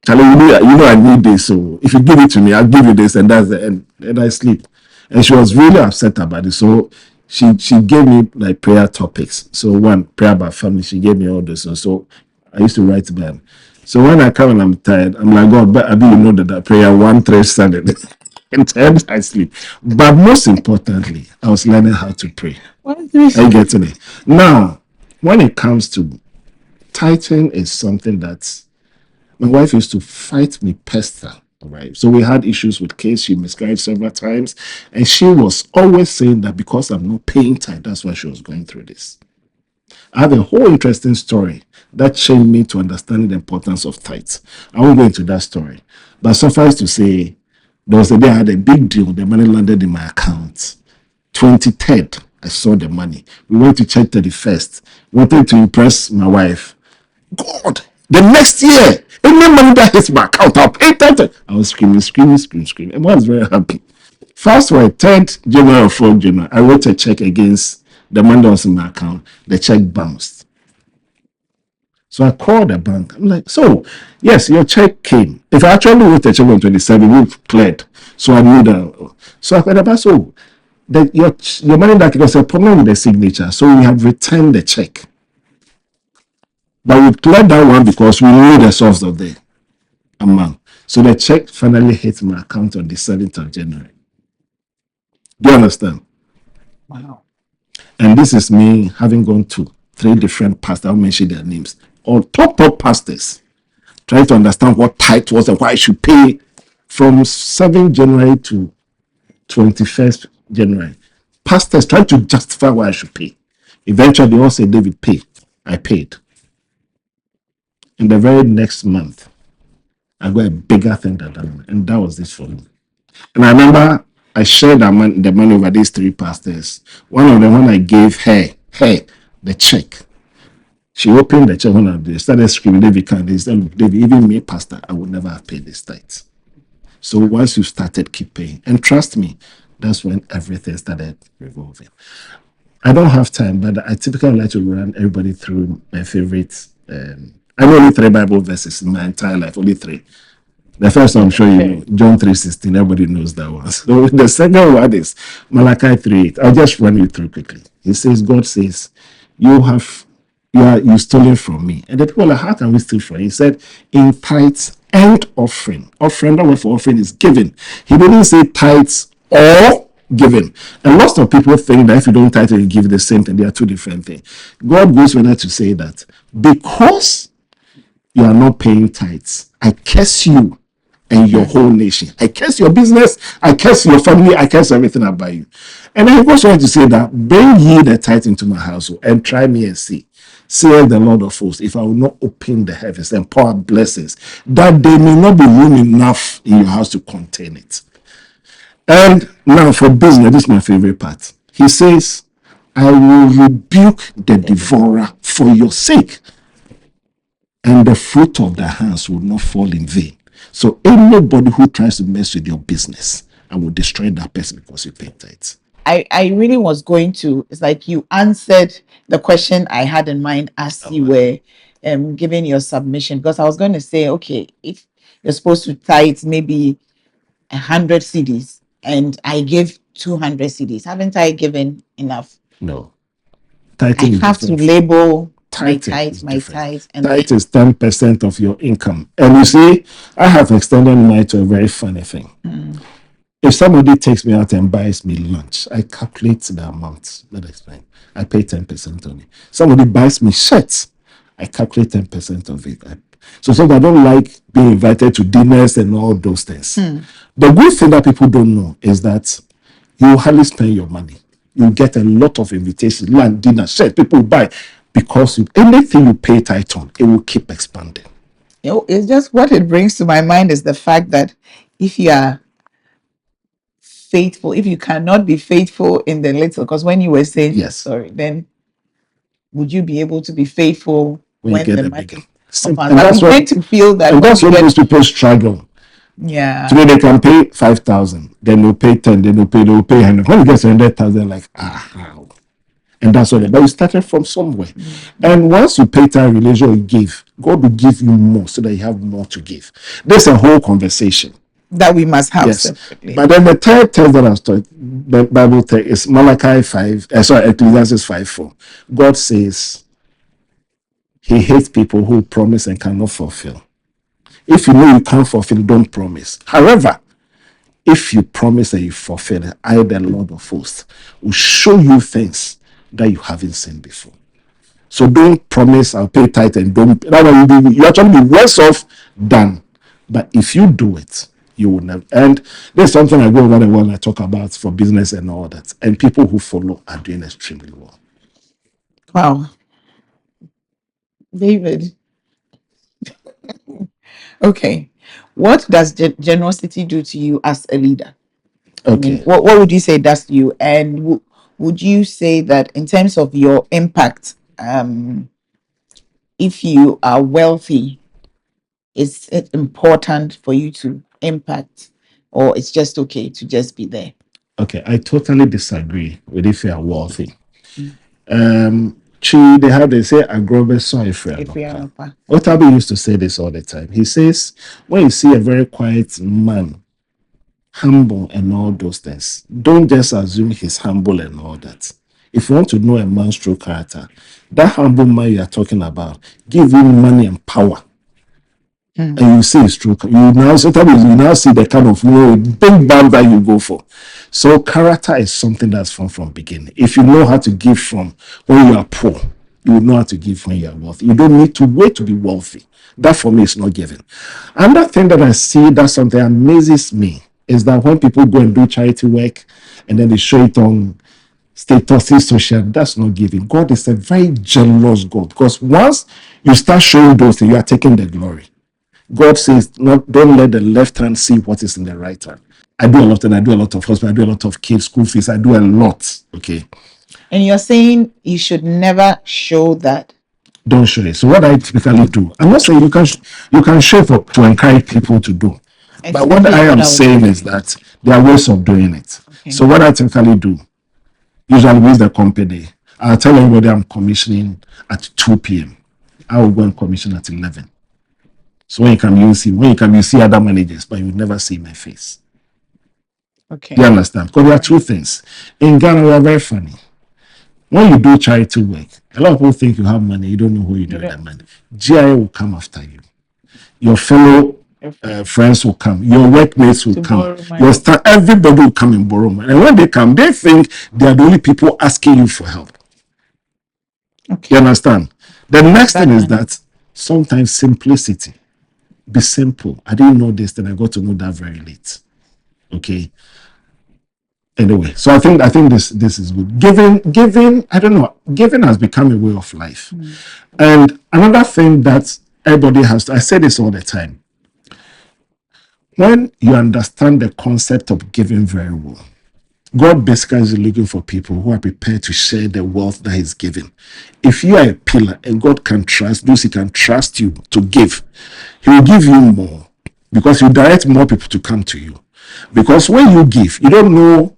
Charlie, I need this. So if you give it to me, I'll give you this, and that's the end. And I sleep. And she was really upset about it. So she gave me like prayer topics. So one, prayer about family. She gave me all this. So I used to write them. So when I come and I'm tired, I'm like, God, but I didn't know that prayer 1, 3 Sunday. And then I sleep. But most importantly, I was learning how to pray. I get it. Now, when it comes to tithing, is something that my wife used to fight me, pester. Right. So we had issues with case. She miscarried several times. And she was always saying that because I'm not paying tithe, that's why she was going through this. I have a whole interesting story that changed me to understanding the importance of tithes. I won't go into that story. But suffice to say, there was a day I had a big deal. The money landed in my account. 23rd, I saw the money. We went to church 31st. Wanted to impress my wife. God, the next year, any money that hits my account, I'll pay that. I was screaming. And I was very happy. Fast forward, 3rd January or 4th January, I wrote a check against the money that was in my account. The check bounced. So I called the bank. I'm like, so, yes, your check came. If I actually wrote a check on 27, we've cleared. So I knew that. So I called the bank. So your money that was a problem with the signature. So we have returned the check. But we cleared that one because we knew the source of the amount. So the check finally hit my account on the 7th of January. Do you understand? Wow. And this is me having gone to 3 different pastors. I'll mention their names. All top pastors. Trying to understand what tithe was and why I should pay from 7th January to 21st January. Pastors trying to justify why I should pay. Eventually, they all said, David, pay. I paid. In the very next month, I got a bigger thing than that. And that was this for me. And I remember I shared the money over these 3 pastors. One of them, when I gave her the check, she opened the check when they started screaming, David, can't. They said, David, even me, pastor, I would never have paid this tithe. So once you started, keep paying. And trust me, that's when everything started revolving. I don't have time, but I typically like to run everybody through my favorites. I know only 3 Bible verses in my entire life, only 3. The first one I'm sure you know, John 3:16. Everybody knows that one. So the second one is Malachi 3:8. I'll just run you through quickly. He says, God says, you stolen from me. And the people are like, how can we steal from you? He said, in tithes and offering. Offering, that word for offering is giving. He didn't say tithes or giving. And lots of people think that if you don't tithe and give the same thing, they are 2 different things. God goes further to say that because you are not paying tithes, I curse you and your whole nation. I curse your business, I curse your family, I curse everything about you. And I also want to say that bring ye the tithe into my household and try me and see. Saith the Lord of hosts, if I will not open the heavens and pour out blessings, that there may not be room enough in your house to contain it. And now for business, this is my favorite part. He says, I will rebuke the devourer for your sake, and the fruit of their hands will not fall in vain. So anybody who tries to mess with your business, I will destroy that person because you paid tithes. I really was going to, it's like you answered the question I had in mind as you were giving your submission, because I was going to say, okay, if you're supposed to tithe maybe 100 CDs and I give 200 CDs, haven't I given enough? No. I Tithing is have to different. label my Tithing is tithe, different. and Tithe is 10% of your income. And you see, I have extended mine to a very funny thing. If somebody takes me out and buys me lunch, I calculate the amount. Let me explain. I pay 10% on it. Somebody buys me shirts, I calculate 10% of it. So I don't like being invited to dinners and all those things. The good thing that people don't know is that you hardly spend your money. You get a lot of invitations, lunch, dinner, shirt, people buy because anything you pay tithe on, it will keep expanding. It's just what it brings to my mind is the fact that if you are faithful, if you cannot be faithful in the little, because when you were saying Yes. sorry, then would you be able to be faithful when you get the a money bigger? compounds? And But that's we what, tend to feel that and when that's we what get, most people struggle. yeah, Today they can pay 5,000, then they'll pay 10, then they'll pay 100. When it gets 100,000, like, how? And that's what. But you started from somewhere. And once you pay time relation you give, God will give you more so that you have more to give. There's a whole conversation that we must have yes, separately. but then the third text that I was talking, the Bible text is Malachi 5. Ecclesiastes 5:4. God says He hates people who promise and cannot fulfill. If you know you can't fulfill, don't promise. However, if you promise and you fulfill it, I, the Lord of hosts, will show you things that you haven't seen before. So don't promise I'll pay tithe and don't. That way you actually be worse off than. But if you do it, you will never. And there's something I go over the world I talk about for business and all that. And people who follow are doing extremely well. Wow, David. Okay, what does generosity do to you as a leader? I mean, Okay. what would you say it does to you? And would you say that in terms of your impact, if you are wealthy, is it important for you to impact, or it's just okay to just be there? Okay. I totally disagree with if you are wealthy. Mm. They say agrobe soy If we are free. not Otabi used to say this all the time. He says, when you see a very quiet man, humble and all those things, don't just assume he's humble and all that. If you want to know a man's true character, that humble man you are talking about, give him money and power. And you see his true. You now sometimes you now see the kind of big bang that you go for. So character is something that's from beginning. If you know how to give from when you are poor, you will know how to give when you are wealthy. You don't need to wait to be wealthy. That for me is not given. Another thing that I see that something amazes me is that when people go and do charity work and then they show it on status, social, that's not giving. God is a very jealous God because once you start showing those things, you are taking the glory. God says, don't let the left hand see what is in the right hand. I do a lot, and I do a lot of hospital, I do a lot of kids' school fees, I do a lot. Okay. And you're saying you should never show that. Don't show it. So what I typically do, I'm not saying you can show to encourage people to do. But what I am saying is that there are ways of doing it. Okay. So what I typically do, usually with the company, I'll tell everybody I'm commissioning at 2 p.m. I will go and commission at 11. So when you see other managers, but you will never see my face. Okay. You understand? Because there are two things. In Ghana, we are very funny. When you do charity work, a lot of people think you have money, you don't know who you do that money. GIA will come after you. Your fellow friends will come. Your workmates will come. Everybody will come and borrow money. And when they come, they think they are the only people asking you for help. Okay. You understand? The next thing is that sometimes simplicity Be simple. I didn't know this, then I got to know that very late. Okay. Anyway, so I think this is good. Giving, I don't know, giving has become a way of life. And another thing that everybody has to, I say this all the time. When you understand the concept of giving very well, God basically is looking for people who are prepared to share the wealth that He's given. If you are a pillar and God can trust, those He can trust you to give, He will give you more because He will direct more people to come to you. Because when you give, you don't know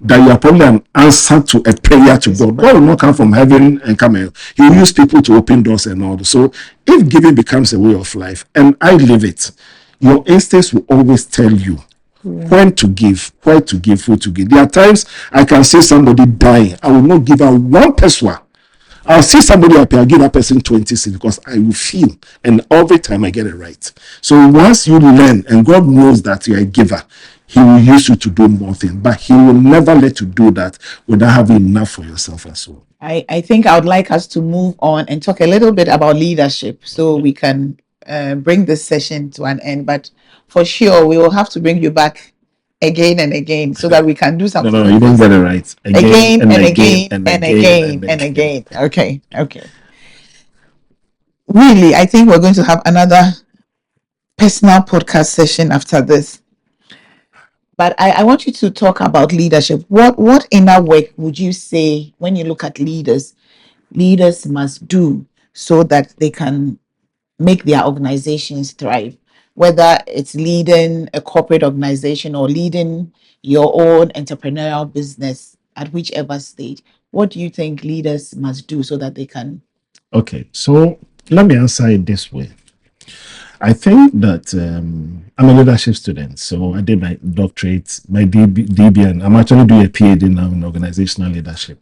that you are probably an answer to a prayer to God. God will not come from heaven and come here. He will use people to open doors and all. So if giving becomes a way of life, and I live it, your instincts will always tell you when to give, where to give, who to give. There are times I can see somebody dying. I will not give her one pesewa. I'll see somebody up here, I'll give that person 20 cents because I will feel, and every time I get it right. So once you learn, and God knows that you're a giver, He will use you to do more things, but He will never let you do that without having enough for yourself as well. I think I would like us to move on and talk a little bit about leadership so we can bring this session to an end. But for sure, we will have to bring you back again and again so that we can do something. No, you don't get it right. Again and again. Okay. Really, I think we're going to have another personal podcast session after this. But I want you to talk about leadership. What inner work would you say when you look at leaders must do so that they can make their organizations thrive? Whether it's leading a corporate organization or leading your own entrepreneurial business at whichever stage, what do you think leaders must do so that they can? Okay, so let me answer it this way. I think that I'm a leadership student, so I did my doctorate, my DBN. I'm actually doing a PhD now in organizational leadership.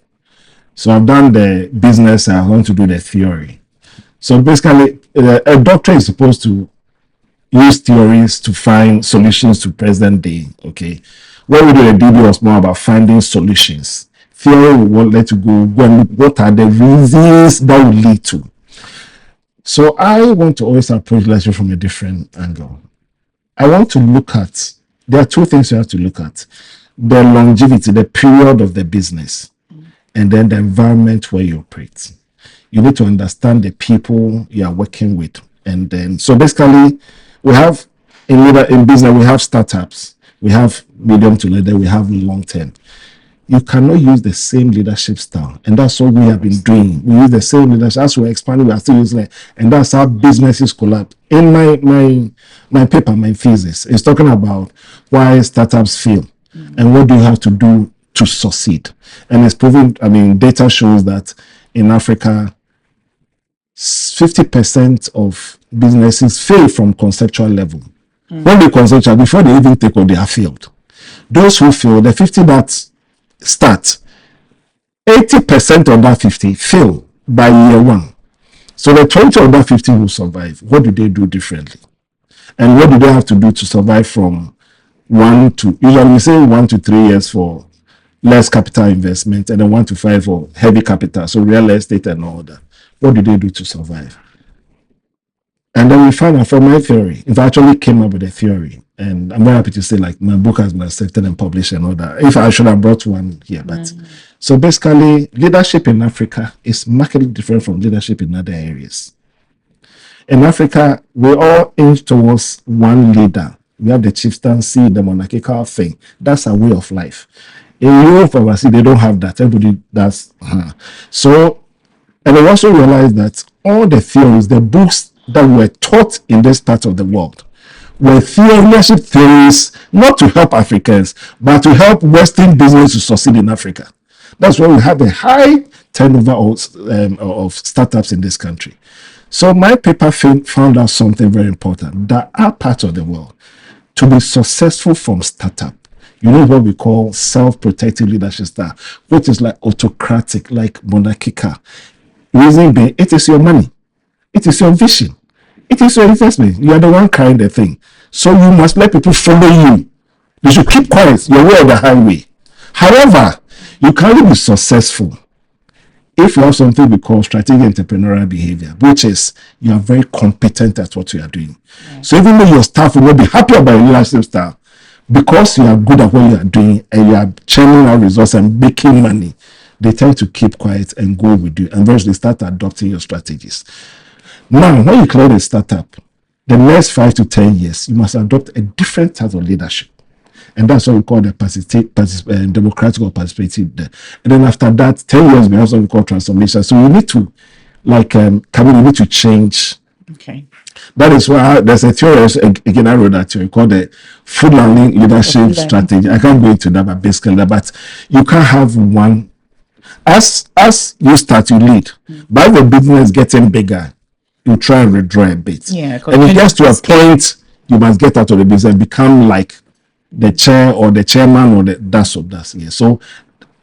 So I've done the business, I want to do the theory. So basically, a doctor is supposed to use theories to find solutions to present day. Okay, what we do the DB was more about finding solutions. Theory will let you go and look what are the reasons that will lead to. So I want to always approach leadership from a different angle. I want to look at, there are two things you have to look at: the longevity, the period of the business, and then the environment where you operate. You need to understand the people you are working with. And then, so basically, we have in business, we have startups, we have medium to later, we have long term. You cannot use the same leadership style, and that's what we have been doing. We use the same leadership as we're expanding. We are still using it, and that's how businesses collapse. In my paper, my thesis is talking about why startups fail and what do you have to do to succeed. And it's proven. I mean, data shows that in Africa, 50% of businesses fail from conceptual level. When they conceptual, before they even take on, they have failed. Those who fail, the 50 that start, 80% of that 50 fail by year one. So the 20 of that 50 will survive. What do they do differently? And what do they have to do to survive from usually we say 1 to 3 years for less capital investment, and then 1 to 5 for heavy capital, so real estate and all that. What do they do to survive? And then we found out from my theory, if I actually came up with a theory, and I'm very happy to say, like, my book has been accepted and published and all that. If I should have brought one here, but so basically, leadership in Africa is markedly different from leadership in other areas. In Africa, we all aim towards one leader. We have the chieftaincy, the monarchical thing. That's a way of life. In Europe, obviously, they don't have that. Everybody does. So, and we also realized that all the theories, the books that were taught in this part of the world, were leadership theories, not to help Africans, but to help Western business to succeed in Africa. That's why we have a high turnover of startups in this country. So my paper found out something very important, that our part of the world, to be successful from startup, you need what we call self-protective leadership style, which is like autocratic, like monarchical. Reason being, it is your money, it is your vision, it is your investment. You are the one carrying the thing. So you must let people follow you. You should keep quiet, your way or the highway. However, you can only be successful if you have something we call strategic entrepreneurial behavior, which is you are very competent at what you are doing. So even though your staff will not be happy about your leadership style, because you are good at what you are doing and you are churning out results and making money, they tend to keep quiet and go with you, and eventually start adopting your strategies. Now, when you create a startup, the next 5 to 10 years, you must adopt a different type of leadership. And that's what we call the democratic or participative. And then after that, 10 years, we have something called transformation. So you need to, like, you need to change. Okay. That is why there's a theory, again, I wrote that theory called the full leadership strategy. I can't go into that, but basically, but you can't have one. As you start, you lead. By the business getting bigger, you try and withdraw a bit. Yeah, and it gets to a point you must get out of the business and become like the chair or the chairman or the that's of that. Yeah. So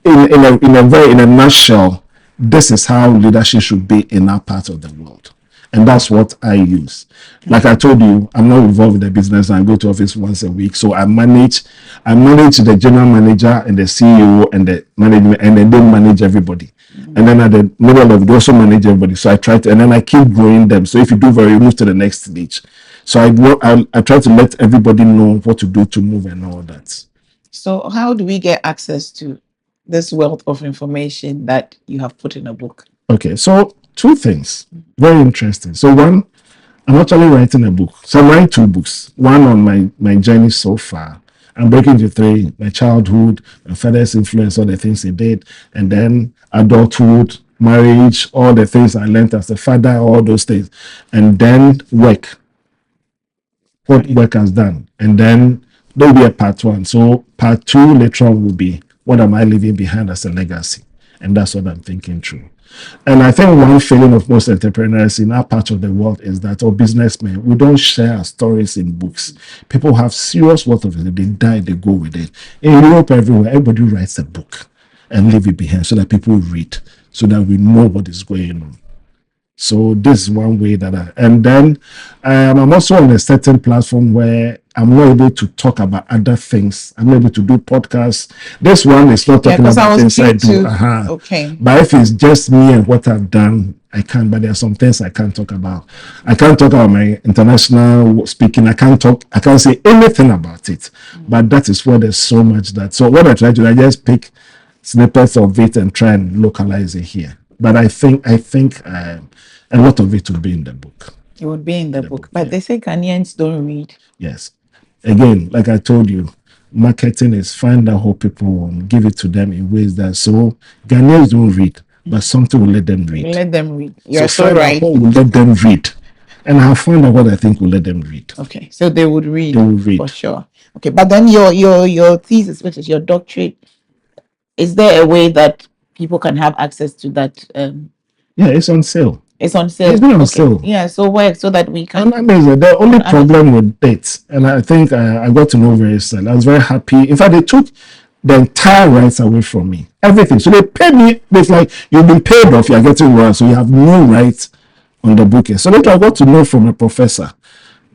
in a nutshell, this is how leadership should be in our part of the world. And that's what I use. Like I told you, I'm not involved in the business. I go to office once a week. So I manage the general manager and the CEO and the management, and then they manage everybody. And then at the middle of it, they also manage everybody. So I try to, and then I keep growing them. So if you do very, you move to the next stage. So I try to let everybody know what to do to move and all that. So how do we get access to this wealth of information that you have put in a book? Okay, so 2 things. Very interesting. So one, I'm actually writing a book. So I'm writing 2 books. One on my journey so far. I'm breaking into 3, my childhood, my father's influence, all the things he did, and then adulthood, marriage, all the things I learned as a father, all those things. And then work. What work has done. And then there'll be a part 1. So part 2 later on will be what am I leaving behind as a legacy? And that's what I'm thinking through. And I think one feeling of most entrepreneurs in our part of the world is that, or businessmen, we don't share our stories in books. People have serious worth of it. They die, they go with it. In Europe, everywhere, everybody writes a book and leave it behind so that people read, so that we know what is going on. So this is one way that and then I'm also on a certain platform where I'm not able to talk about other things. I'm not able to do podcasts. This one is not talking about things I do. Okay. But if it's just me and what I've done, I can. But there are some things I can't talk about. I can't talk about my international speaking. I can't say anything about it. But that is where there's so much that. So what I try to do, I just pick snippets of it and try and localize it here. But I think a lot of it will be in the book. It would be in the book. But they say Ghanaians don't read. Yes. Again, like I told you, marketing is find out how people want, give it to them in ways that so Ghanaians don't read, but something will let them read. Let them read. You're so right. What will let them read. And I'll find out what I think will let them read. Okay. So they would read. They will read. For sure. Okay. But then your thesis, which is your doctorate, is there a way that people can have access to that? Yeah, it's on sale. It's on sale. It's been on sale. Yeah, so where so that we can. And amazing. The only problem with it, and I think I got to know very soon. I was very happy. In fact, they took the entire rights away from me. Everything. So they paid me. It's like you've been paid off. You're getting one, so you have no rights on the booking. So later I got to know from a professor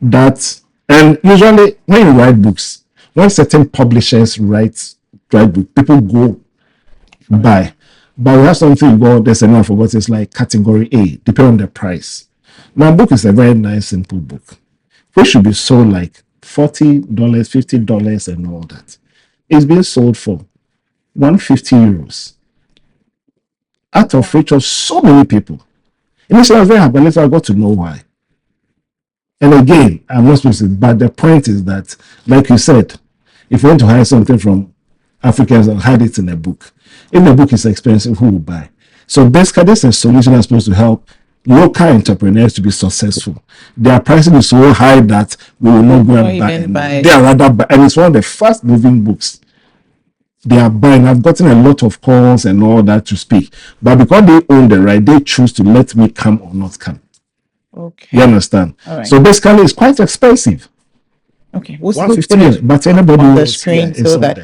that, and usually when you write books, when certain publishers write books, people go buy. But we have something there's a name I forgot, it's like category A, depending on the price. Now, book is a very nice, simple book, which should be sold like $40, $50, and all that. It's being sold for €150, out of which of so many people. Initially, I was very happy, later I got to know why. And again, I'm not supposed to, but the point is that, like you said, if you want to hire something from Africans, I'll hide it in a book. If the book is expensive, who will buy? So basically, this is a solution that's supposed to help local entrepreneurs to be successful. Their pricing is so high that we will not go and buy. They are rather buy, and it's one of the fast moving books. They are buying. I've gotten a lot of calls and all that to speak, but because they own the right, they choose to let me come or not come. Okay. You understand? All right. So basically, it's quite expensive. Okay, we'll put it but anybody on the screen so that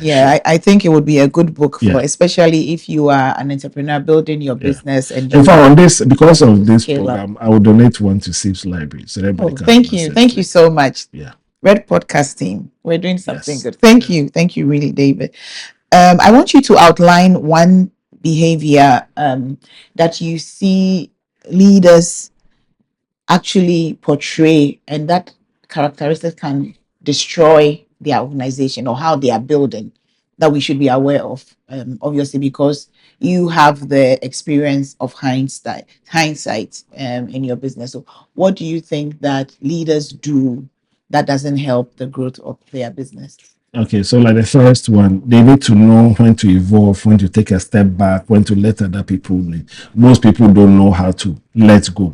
I think it would be a good book for, especially if you are an entrepreneur building your business. And in fact, on this, because of this program, I will donate one to CEIBS Library. So thank you so much. Yeah, Red Podcast team, we're doing something good. Thank you, really, David. I want you to outline one behavior that you see leaders actually portray, and that characteristic can destroy their organization or how they are building, that we should be aware of, obviously, because you have the experience of hindsight in your business. So what do you think that leaders do that doesn't help the growth of their business? Okay, so like the first one, they need to know when to evolve, when to take a step back, when to let other people lead. Most people don't know how to let go.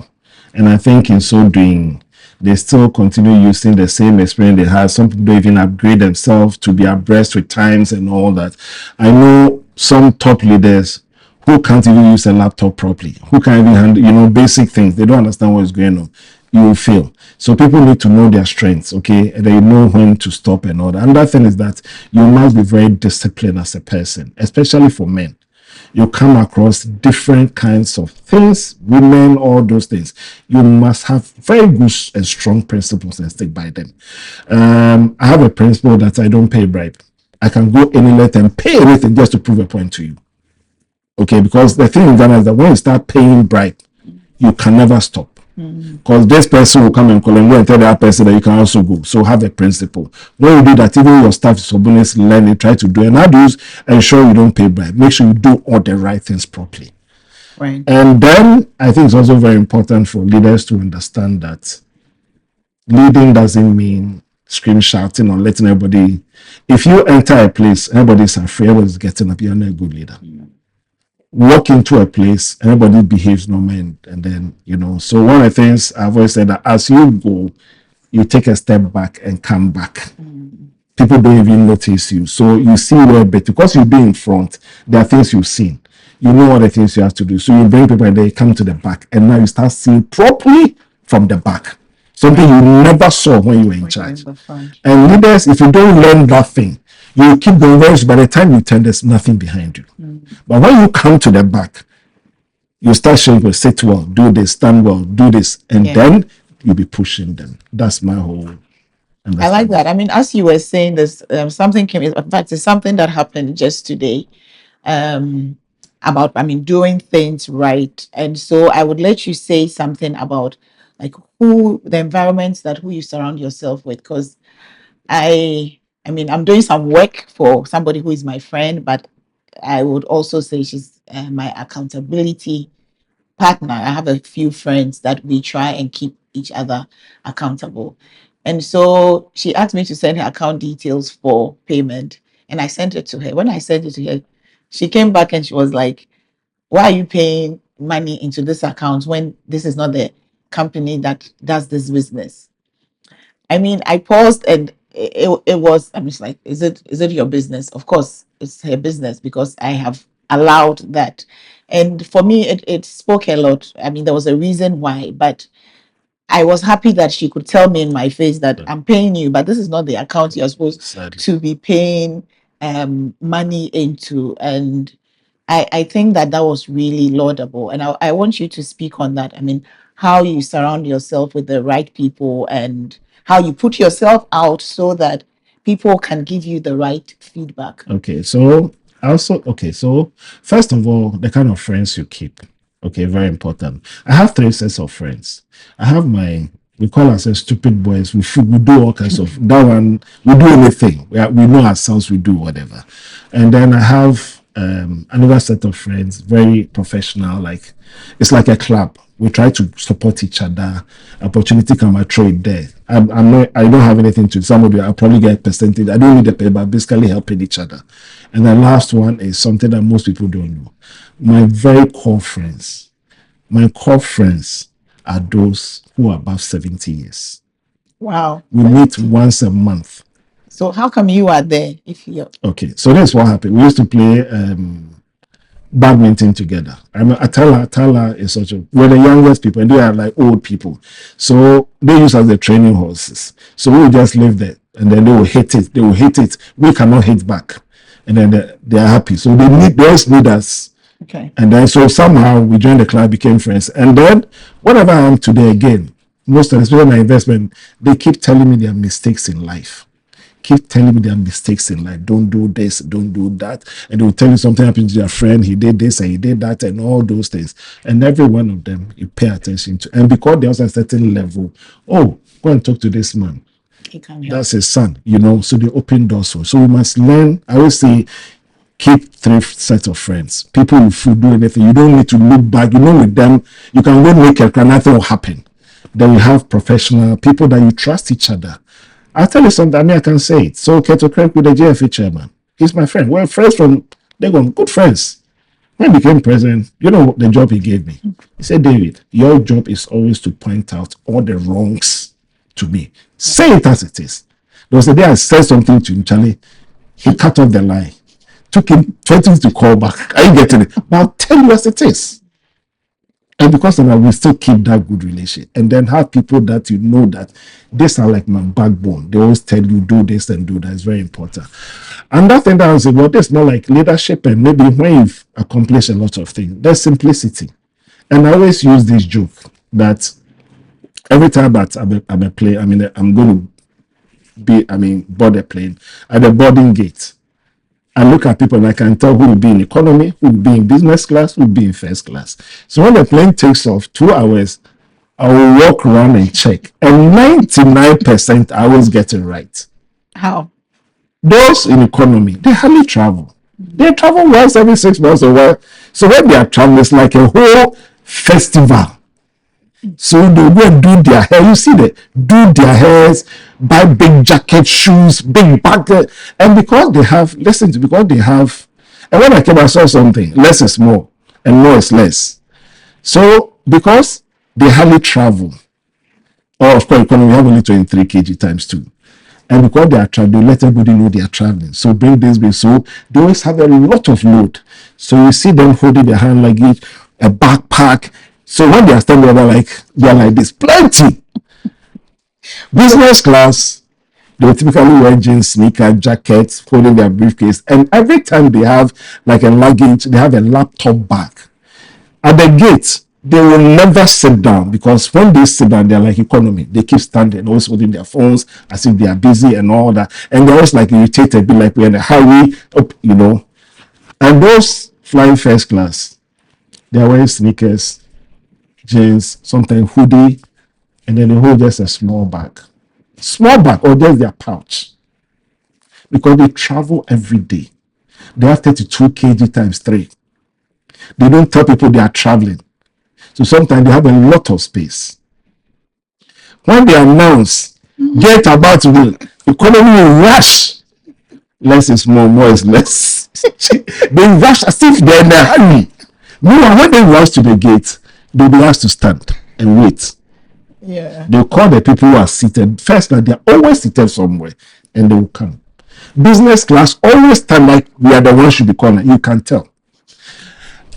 And I think in so doing, they still continue using the same experience they had. Some people don't even upgrade themselves to be abreast with times and all that. I know some top leaders who can't even use a laptop properly, who can't even handle, basic things. They don't understand what is going on. You will fail. So people need to know their strengths, okay? And they know when to stop and all that. Another thing is that you must be very disciplined as a person, especially for men. You come across different kinds of things, women, all those things. You must have very good and strong principles and stick by them. I have a principle that I don't pay bribe. I can go any length and pay anything just to prove a point to you. Okay, because the thing in Ghana is that when you start paying bribe, you can never stop. Because this person will come and call and go and tell the other person that you can also go. So have a principle. When you do that, even your staff is subordinates learn it, try to do it. And how do you ensure you don't pay bribe? Make sure you do all the right things properly. Right. And then I think it's also very important for leaders to understand that leading doesn't mean scream shouting or letting everybody. If you enter a place, everybody's afraid, everybody's getting up, you're not a good leader. Walk into a place, everybody behaves normal, and then, so one of the things I've always said that as you go, you take a step back and come back. People don't even notice you. So you see where, but because you've been in front, there are things you've seen. You know what the things you have to do. So you bring people and they come to the back, and now you start seeing properly from the back. Something you never saw when you were in charge. And leaders, if you don't learn that thing, you keep going very. By the time you turn, there's nothing behind you. But when you come to the back, you start showing people, sit well, do this, stand well, do this, and then you'll be pushing them. That's my whole. I like that. I mean, as you were saying this, something came. In fact, it's something that happened just today. About doing things right, and so I would let you say something about like who the environments that who you surround yourself with, because I'm doing some work for somebody who is my friend, but I would also say she's my accountability partner. I have a few friends that we try and keep each other accountable. And so she asked me to send her account details for payment, and I sent it to her. When I sent it to her, she came back and she was like, "Why are you paying money into this account when this is not the company that does this business?" I paused and it was, I'm just like, is it your business? Of course, it's her business because I have allowed that. And for me, it spoke a lot. There was a reason why, but I was happy that she could tell me in my face that I'm paying you, but this is not the account you're supposed to be paying money into. And I think that was really laudable. And I want you to speak on that. How you surround yourself with the right people and how you put yourself out so that people can give you the right feedback. Okay, so first of all, the kind of friends you keep. Okay, very important. I have 3 sets of friends. I have we call ourselves stupid boys. We do all kinds of that one. We do anything. We know ourselves. We do whatever. And then I have another set of friends, very professional. Like it's like a club. We try to support each other. Opportunity come, I throw it there. I don't have anything to. Somebody, I'll probably get a percentage. I don't need a pay, but basically helping each other. And the last one is something that most people don't know. My very core friends. My core friends are those who are above 70 years. Wow. We meet once a month. So how come you are there if you're... Okay, so that's what happened. We used to play badminton together. Atala is we're the youngest people and they are like old people. So they use us the training horses. So we just live there and then they will hit it. We cannot hit back. And then they are happy. So they always need us. Okay. And then so somehow we joined the club, became friends. And then whatever I am today again, most of especially my investment, they keep telling me their mistakes in life. keep telling me their mistakes in life. Don't do this, don't do that. And they will tell you something happened to your friend. He did this and he did that and all those things. And every one of them you pay attention to. And because there's a certain level, oh, go and talk to this man. He can help. That's his son, so they open doors for. So we must learn. I always say, keep 3 sets of friends. People who do anything, you don't need to look back. With them, you can go make it and nothing will happen. Then you have professional people that you trust each other. I'll tell you something, I can say it. So Keto Craig with the JFA chairman, he's my friend. We're friends from Dagon, good friends. When he became president, the job he gave me. He said, David, your job is always to point out all the wrongs to me. Say it as it is. There was a day I said something to him, Charlie. He cut off the line. Took him 20 minutes to call back. Are you getting it? But I'll tell you as it is. And because of that, we still keep that good relationship. And then have people that that these are like my backbone. They always tell you, do this and do that. It's very important. And that thing that I was saying, well, that's not like leadership. And maybe when you've accomplished a lot of things, there's simplicity. And I always use this joke that every time that I'm a plane, I'm going to board a plane at the boarding gate. I look at people and I can tell who will be in economy, who will be in business class, who will be in first class. So when the plane takes off, 2 hours, I will walk around and check. And 99% I always get it right. How? Those in economy, they hardly travel. They travel once every 6 months or what. So when they are traveling, it's like a whole festival. So they go and do their hair. You see do their hairs, buy big jacket, shoes, big bag. And because they have, and when I came, I saw something. Less is more, and more is less. So because they hardly travel, or of course, economy, we have only 23 kg times 2. And because they are traveling, let everybody know they are traveling. So bring this, so they always have a lot of load. So you see them holding their hand luggage, a backpack. So when they are standing over, they are like this, plenty. Business class, they will typically wear jeans, sneaker, jackets, holding their briefcase. And every time they have like a luggage, they have a laptop bag. At the gate, they will never sit down because when they sit down, they're like economy. They keep standing, always holding their phones as if they are busy and all that. And they're always like irritated, be like we're in a hurry, And those flying first class, they're wearing sneakers, jeans, sometimes hoodie, and then they hold just a small bag or just their pouch, because they travel every day. They have 32 kg times 3. They don't tell people they are traveling, so sometimes they have a lot of space. When they announce get about to do, economy will rush. Less is more, more is less. They rush as if they're in a hurry. Meanwhile, when they rush to the gate, they'll be asked to stand and wait. Yeah. They'll call the people who are seated. First, like they're always seated somewhere, and they will come. Business class always stand like we are the ones should be calling. You can tell.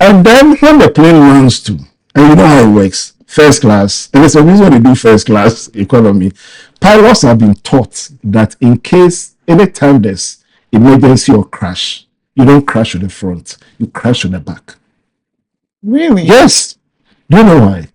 And then when the plane lands too, and you know how it works, first class, and there's a reason they do first class economy. Pilots have been taught that in case anytime there's emergency or crash, you don't crash on the front, you crash on the back. Really? Yes. Do you know why?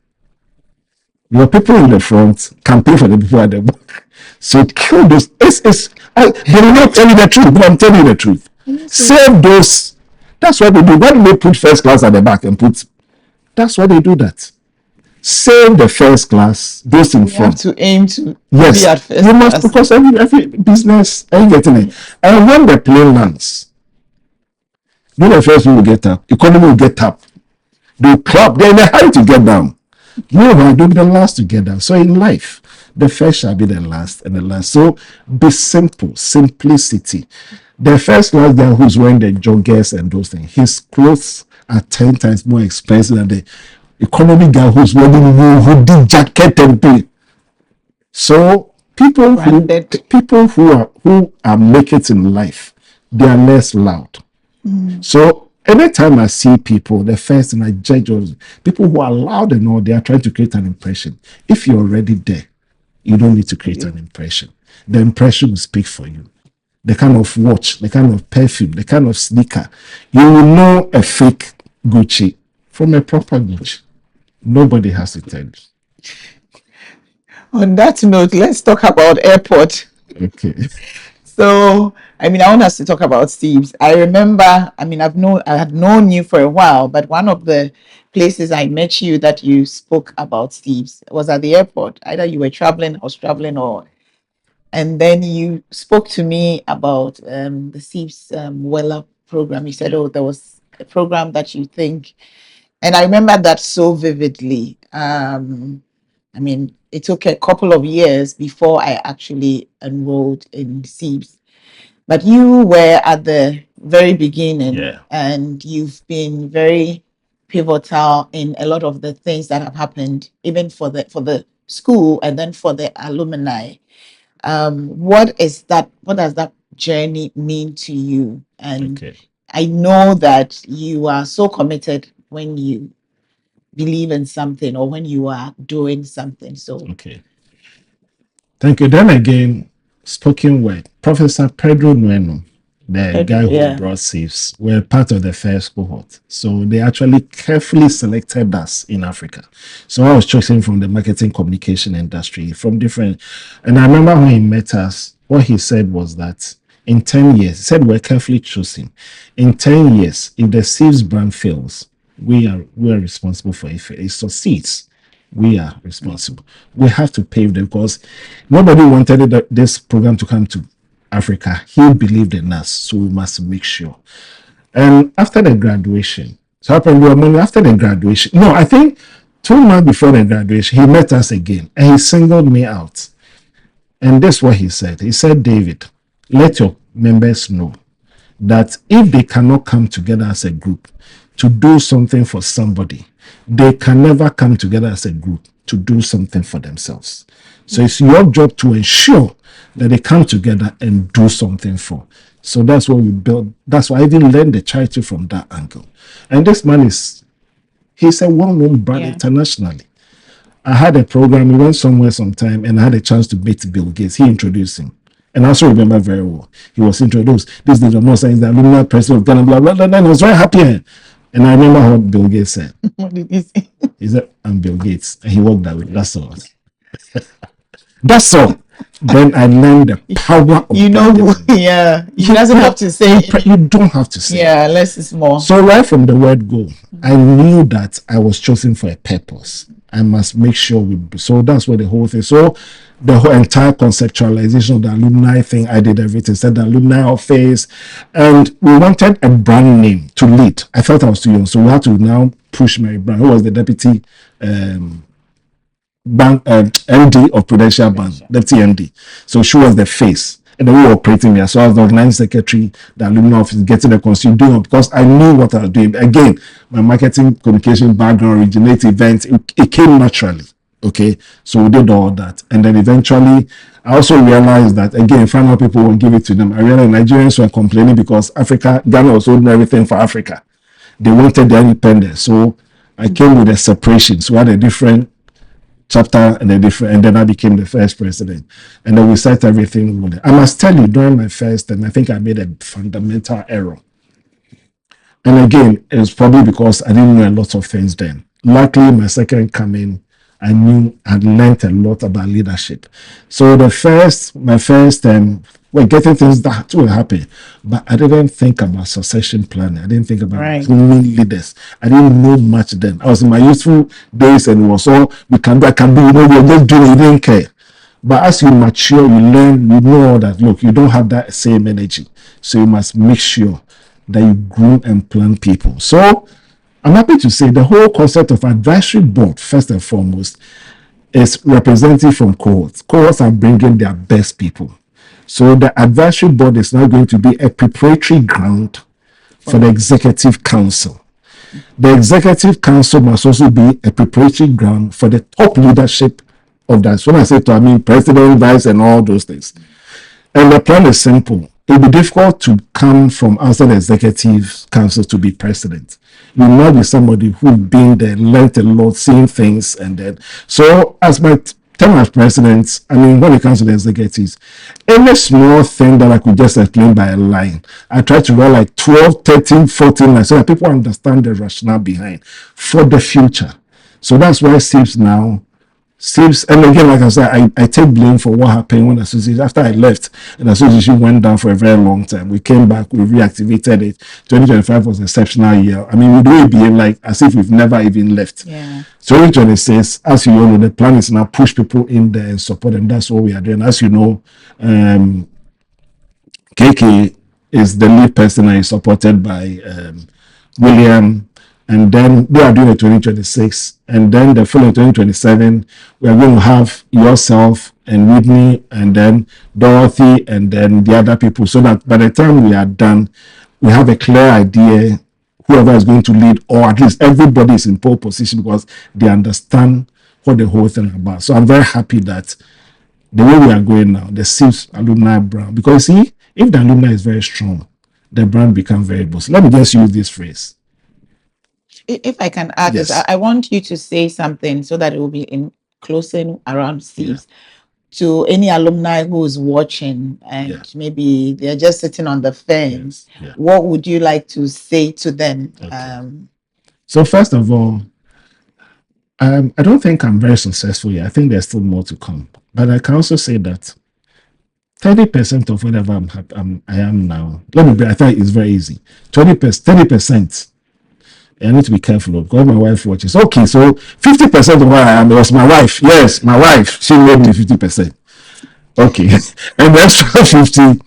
Your people in the front can pay for the people at the back. So kill those. They will not tell you the truth, but I'm telling you the truth. Save those. That's what they do. Why do they put first class at the back and put? That's why they do that. Save the first class, those in front. You have to aim to yes, be at first you must, class. because every business, are you getting it? And when the plane lands, you know, the first one will get up, economy will get up. They clap, they're in a hurry to get down. You know, they'll be the last to get down. So in life, the first shall be the last and the last. So be simple, simplicity. The first class guy who's wearing the joggers and those things, his clothes are 10 times more expensive than the economy guy who's wearing a hoodie, jacket, and pay. So people who are making it in life, they are less loud. So anytime I see people, the first thing I judge is people who are loud and all, they are trying to create an impression. If you're already there, you don't need to create an impression. The impression will speak for you. The kind of watch, the kind of perfume, the kind of sneaker. You will know a fake Gucci from a proper Gucci. Nobody has to tell you. On that note, let's talk about airport. Okay. So, I mean, I want us to talk about CEIBS. I remember, I mean, I had known you for a while, but one of the places I met you that you spoke about CEIBS was at the airport. Either you were traveling, I was traveling, or and then you spoke to me about the CEIBS Weller program. You said, "Oh, there was a program that you think," and I remember that so vividly. I mean, it took a couple of years before I actually enrolled in CEIBS, but you were at the very beginning, Yeah. and you've been very pivotal in a lot of the things that have happened, even for the school and then for the alumni. What is that? What does that journey mean to you? And Okay. I know that you are so committed when you believe in something or when you are doing something. So, Okay. Thank you. Then again, spoken word. Professor Pedro Nueno, the guy who yeah, brought CEIBS, were part of the first cohort. So they actually carefully selected us in Africa. So I was chosen from the marketing communication industry from different. And I remember when he met us, what he said was that in 10 years, he said we're carefully chosen. In 10 years, if the CEIBS brand fails, we are responsible for it. If it succeeds, we are responsible. We have to pave them because nobody wanted this program to come to Africa. He believed in us, so we must make sure. And after the graduation, so happened we were money after the graduation. No, I think 2 months before the graduation, he met us again and he singled me out. And this is what he said. He said, David, let your members know that if they cannot come together as a group to do something for somebody, they can never come together as a group to do something for themselves. So it's your job to ensure that they come together and do something for. So that's what we built. That's why I even learned the charity from that angle. And this man he's a well-known brand internationally. I had a program, we went somewhere sometime, and I had a chance to meet Bill Gates. He introduced him. And I also remember very well. He was introduced. This is David Amoo-Osae, the alumni president of Ghana, blah, blah, blah, blah. And I was very happy. And I remember what Bill Gates said. what did he say? He said, I'm Bill Gates. And he walked away. That's all. That's all. Then I learned the power of yeah, he doesn't have to say. You don't have to say. Yeah, less is more. So right from the word go, I knew that I was chosen for a purpose. I must make sure so that's what the whole thing. So the whole entire conceptualization of the alumni thing, I did everything, said the alumni office, and we wanted a brand name to lead. I felt I was too young, so we had to now push Mary Brown, who was the deputy bank MD of Prudential Bank, deputy MD. So she was the face. And then we were operating there. So I was the organizing secretary, the alumni office, getting the consumer doing it because I knew what I was doing. Again, my marketing communication background, originate events, it came naturally. Okay. So we did all that. And then eventually I also realized that again, final people won't give it to them. I realized Nigerians were complaining because Ghana was holding everything for Africa. They wanted their independence. So I came with a separation. So we had a different chapter and then I became the first president. And then we set everything with it. I must tell you, during my first term, I think I made a fundamental error. And again, it was probably because I didn't know a lot of things then. Luckily, my second coming, I'd learned a lot about leadership. So my first term, we're getting things that will happen, but I didn't think about succession planning. I didn't think about grooming leaders. I didn't know much then. I was in my youthful days and it was all I can do, we're just doing it, you didn't care. But as you mature, you learn, you know that, look, you don't have that same energy. So you must make sure that you groom and plan people. So I'm happy to say the whole concept of advisory board, first and foremost, is representative from cohorts. Cohorts are bringing their best people. So the advisory board is now going to be a preparatory ground for the executive council. The executive council must also be a preparatory ground for the top leadership of that. So when I say to, I mean president, vice, and all those things. And the plan is simple. It will be difficult to come from outside the executive council to be president. You will not be somebody who's been there, learned a lot, seen things, and then. So as my term as president, I mean, when it comes to the executives, any small thing that I could just explain by a line, I try to write like 12, 13, 14 lines so that people understand the rationale behind for the future. So that's why CEIBS now CEIBS, and again, like I said, I take blame for what happened when association, after I left, and association went down for a very long time. We came back, we reactivated it. 2025 was an exceptional year. I mean, we do it behave like as if we've never even left. Yeah. 2026, as you all know, the plan is now push people in there and support them. That's what we are doing. As you know, KK is the lead person and is supported by William, and then they are doing a 2026, and then the following 2027 we are going to have yourself and Whitney and then Dorothy and then the other people, so that by the time we are done we have a clear idea whoever is going to lead, or at least everybody is in pole position because they understand what the whole thing is about. So I'm very happy that the way we are going now, the CEIBS alumni brand, because see, if the alumni is very strong, the brand becomes very bold. Let me just use this phrase. If I can add this, Yes. I want you to say something so that it will be in closing around CEIBS to any alumni who is watching and maybe they're just sitting on the fence. What would you like to say to them? So first of all, I don't think I'm very successful yet. I think there's still more to come. But I can also say that 30% of whatever I am now, I think it's very easy. 30%. I need to be careful because my wife watches. Okay, so 50% of what I am was my wife. Yes, my wife. She made me 50%. Okay. And the extra 50,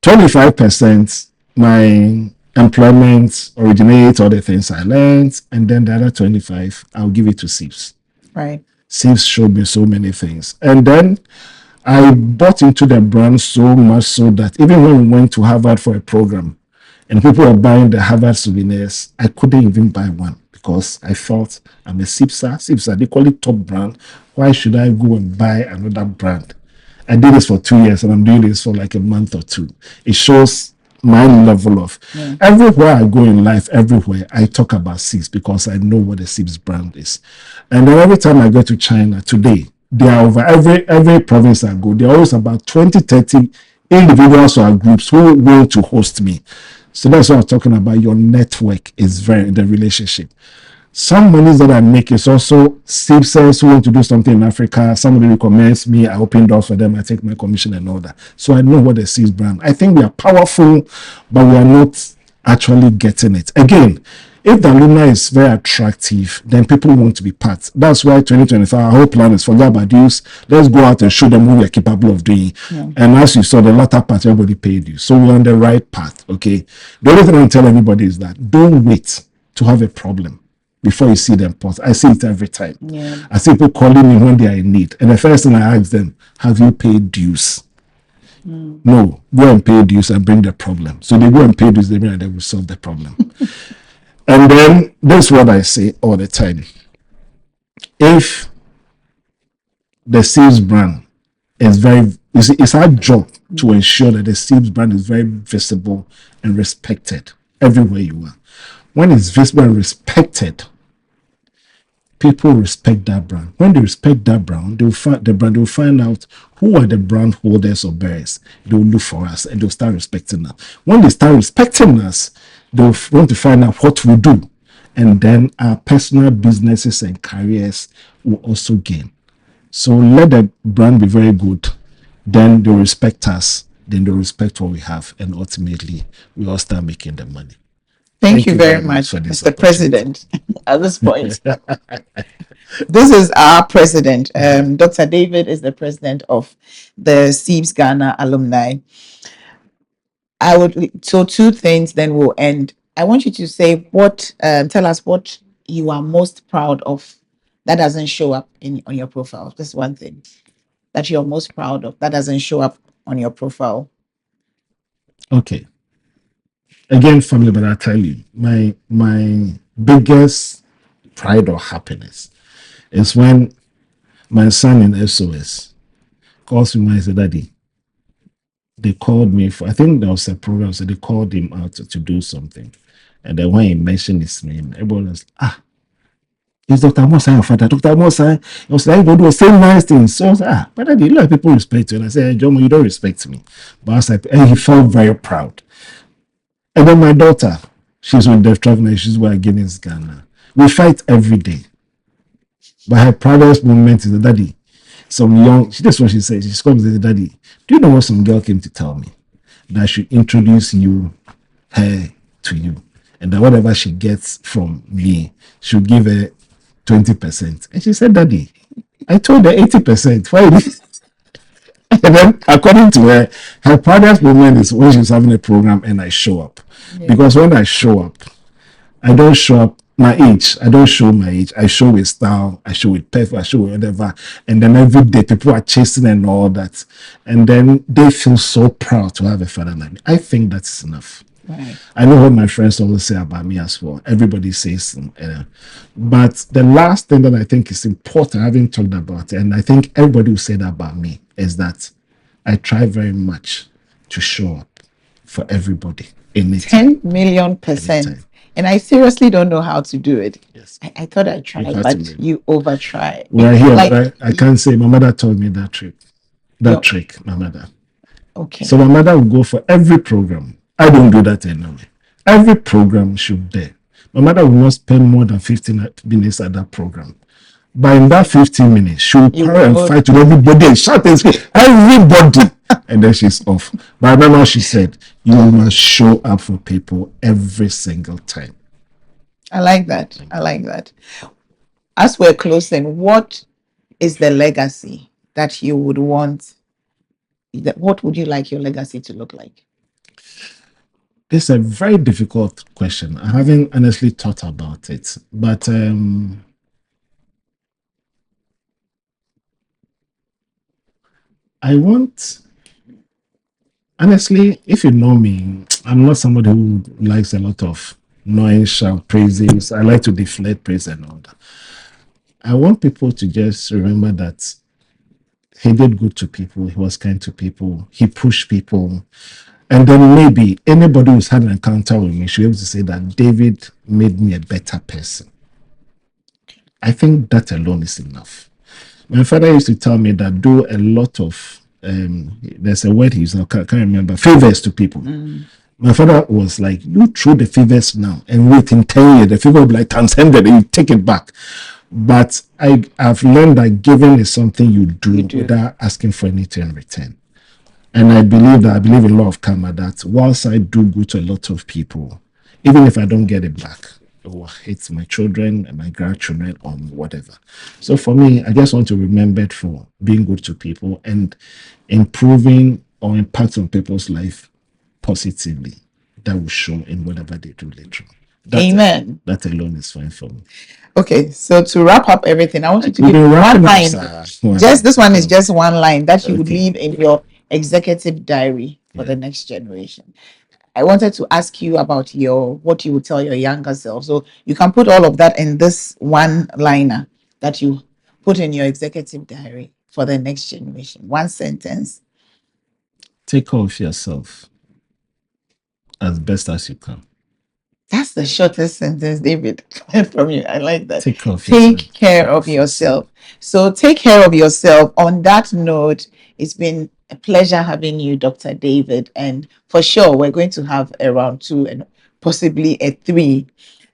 25%, my employment originates, all the things I learned, and then the other 25, I'll give it to CEIBS. Right. CEIBS showed me so many things. And then I bought into the brand so much so that even when we went to Harvard for a program and people were buying the Harvard souvenirs, I couldn't even buy one because I felt I'm a CEIBS, they call it top brand. Why should I go and buy another brand? I did this for 2 years and I'm doing this for like a month or two. It shows my level of everywhere I go in life, everywhere I talk about CEIBS because I know what the CEIBS brand is. And then every time I go to China today, they are over every province I go, there are always about 20, 30 individuals or groups who want to host me. So that's what I'm talking about. Your network is the relationship. Some monies that I make is also CEIBSers who want to do something in Africa. Somebody recommends me, I open doors for them, I take my commission and all that. So I know what the CEIBS brand. I think we are powerful, but we are not actually getting it. Again, if the alumni is very attractive, then people want to be part. That's why 2025, our whole plan is forget about dues. Let's go out and show them what we are capable of doing. And as you saw, the latter part, everybody paid you. So we're on the right path, okay? The only thing I tell everybody is that don't wait to have a problem before you see them pause. I see it every time. I see people calling me when they are in need. And the first thing I ask them, have you paid dues? No, go and pay dues and bring the problem. So they go and pay dues, they bring and they will solve the problem. And then that's what I say all the time. If the CEIBS brand is it's our job to ensure that the CEIBS brand is very visible and respected everywhere you are. When it's visible and respected, people respect that brand. When they respect that brand, they'll find out who are the brand holders or bearers. They'll look for us and they'll start respecting us. When they start respecting us, they'll want to find out what we do. And then our personal businesses and careers will also gain. So let the brand be very good. Then they'll respect us. Then they'll respect what we have. And ultimately, we all start making the money. Thank you very much, Mr. President. At this point, this is our president. Dr. David is the president of the CEIBS Ghana Alumni. So two things, then we'll end. I want you to say tell us what you are most proud of that doesn't show up on your profile. This is one thing that you're most proud of that doesn't show up on your profile. Okay. Again, family, but I tell you, my biggest pride or happiness is when my son in SOS calls me and said, Daddy, they called me for, I think there was a program, so they called him out to do something. And then when he mentioned his name, everyone was, it's Dr. Amoo-Osae, your father. Dr. Amoo-Osae, it was like, everybody was saying nice things. So I was like, but a lot of people respect you. And I said, hey, Jomo, you don't respect me. But I was like, and he felt very proud. And then my daughter, she's with Deaf Traveler, she's with Guinness Ghana. We fight every day. But her proudest moment is the daddy. Some young, that's what she says. She comes to the daddy. Do you know what some girl came to tell me? That I should introduce her to you. And that whatever she gets from me, she'll give her 20%. And she said, Daddy, I told her 80%. Why? And then, according to her, her proudest moment is when she's having a program and I show up. Yeah. Because when I show up, I don't show up my age. I don't show my age. I show with style. I show with perf. I show with whatever. And then every day people are chasing and all that. And then they feel so proud to have a father like me. I think that's enough. Right. I know what my friends always say about me as well. Everybody says, but the last thing that I think is important, having talked about it, and I think everybody will say that about me, is that I try very much to show up for everybody. 10 million percent. Anytime. And I seriously don't know how to do it. Yes. I thought I tried, but you over try. We're here, like, right? I can't say my mother told me that trick, my mother. Okay. So my mother will go for every program. I don't do that anyway. Every program should be there. My mother will not spend more than 15 minutes at that program. But in that 15 minutes, she'll quarrel and fight with everybody and shout and scream, everybody. And then she's off. But I remember she said, you must show up for people every single time. I like that. I like that. As we're closing, what is the legacy that you would want? What would you like your legacy to look like? This is a very difficult question. I haven't honestly thought about it. But I want, honestly, if you know me, I'm not somebody who likes a lot of noise, shout, praises. I like to deflate praise and all that. I want people to just remember that he did good to people. He was kind to people. He pushed people. And then maybe anybody who's had an encounter with me should be able to say that David made me a better person. I think that alone is enough. My father used to tell me that do a lot of, there's a word he used, I can't remember, favors to people. My father was like, you throw the favors now and wait in 10 years, the favor will be like times 100 and you take it back. But I've learned that giving is something you do without asking for anything in return. And I believe in law of karma, that whilst I do good to a lot of people, even if I don't get it back, it's my children and my grandchildren or whatever. So for me, I just want to remember it for being good to people and improving or impacting people's life positively. That will show in whatever they do later on. Amen. That alone is fine for me. Okay, so to wrap up everything, I want you to give one line. Just this one is just one line that you would leave in your executive diary for the next generation. I wanted to ask you about what you would tell your younger self. So you can put all of that in this one liner that you put in your executive diary for the next generation. One sentence. Take care of yourself as best as you can. That's the shortest sentence, David, from you. I like that. Take care of yourself. So take care of yourself. On that note, it's been a pleasure having you, Dr. David. And for sure, we're going to have a round 2 and possibly a 3.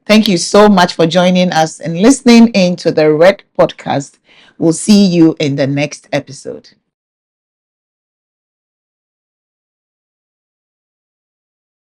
Thank you so much for joining us and listening in to the Red Podcast. We'll see you in the next episode.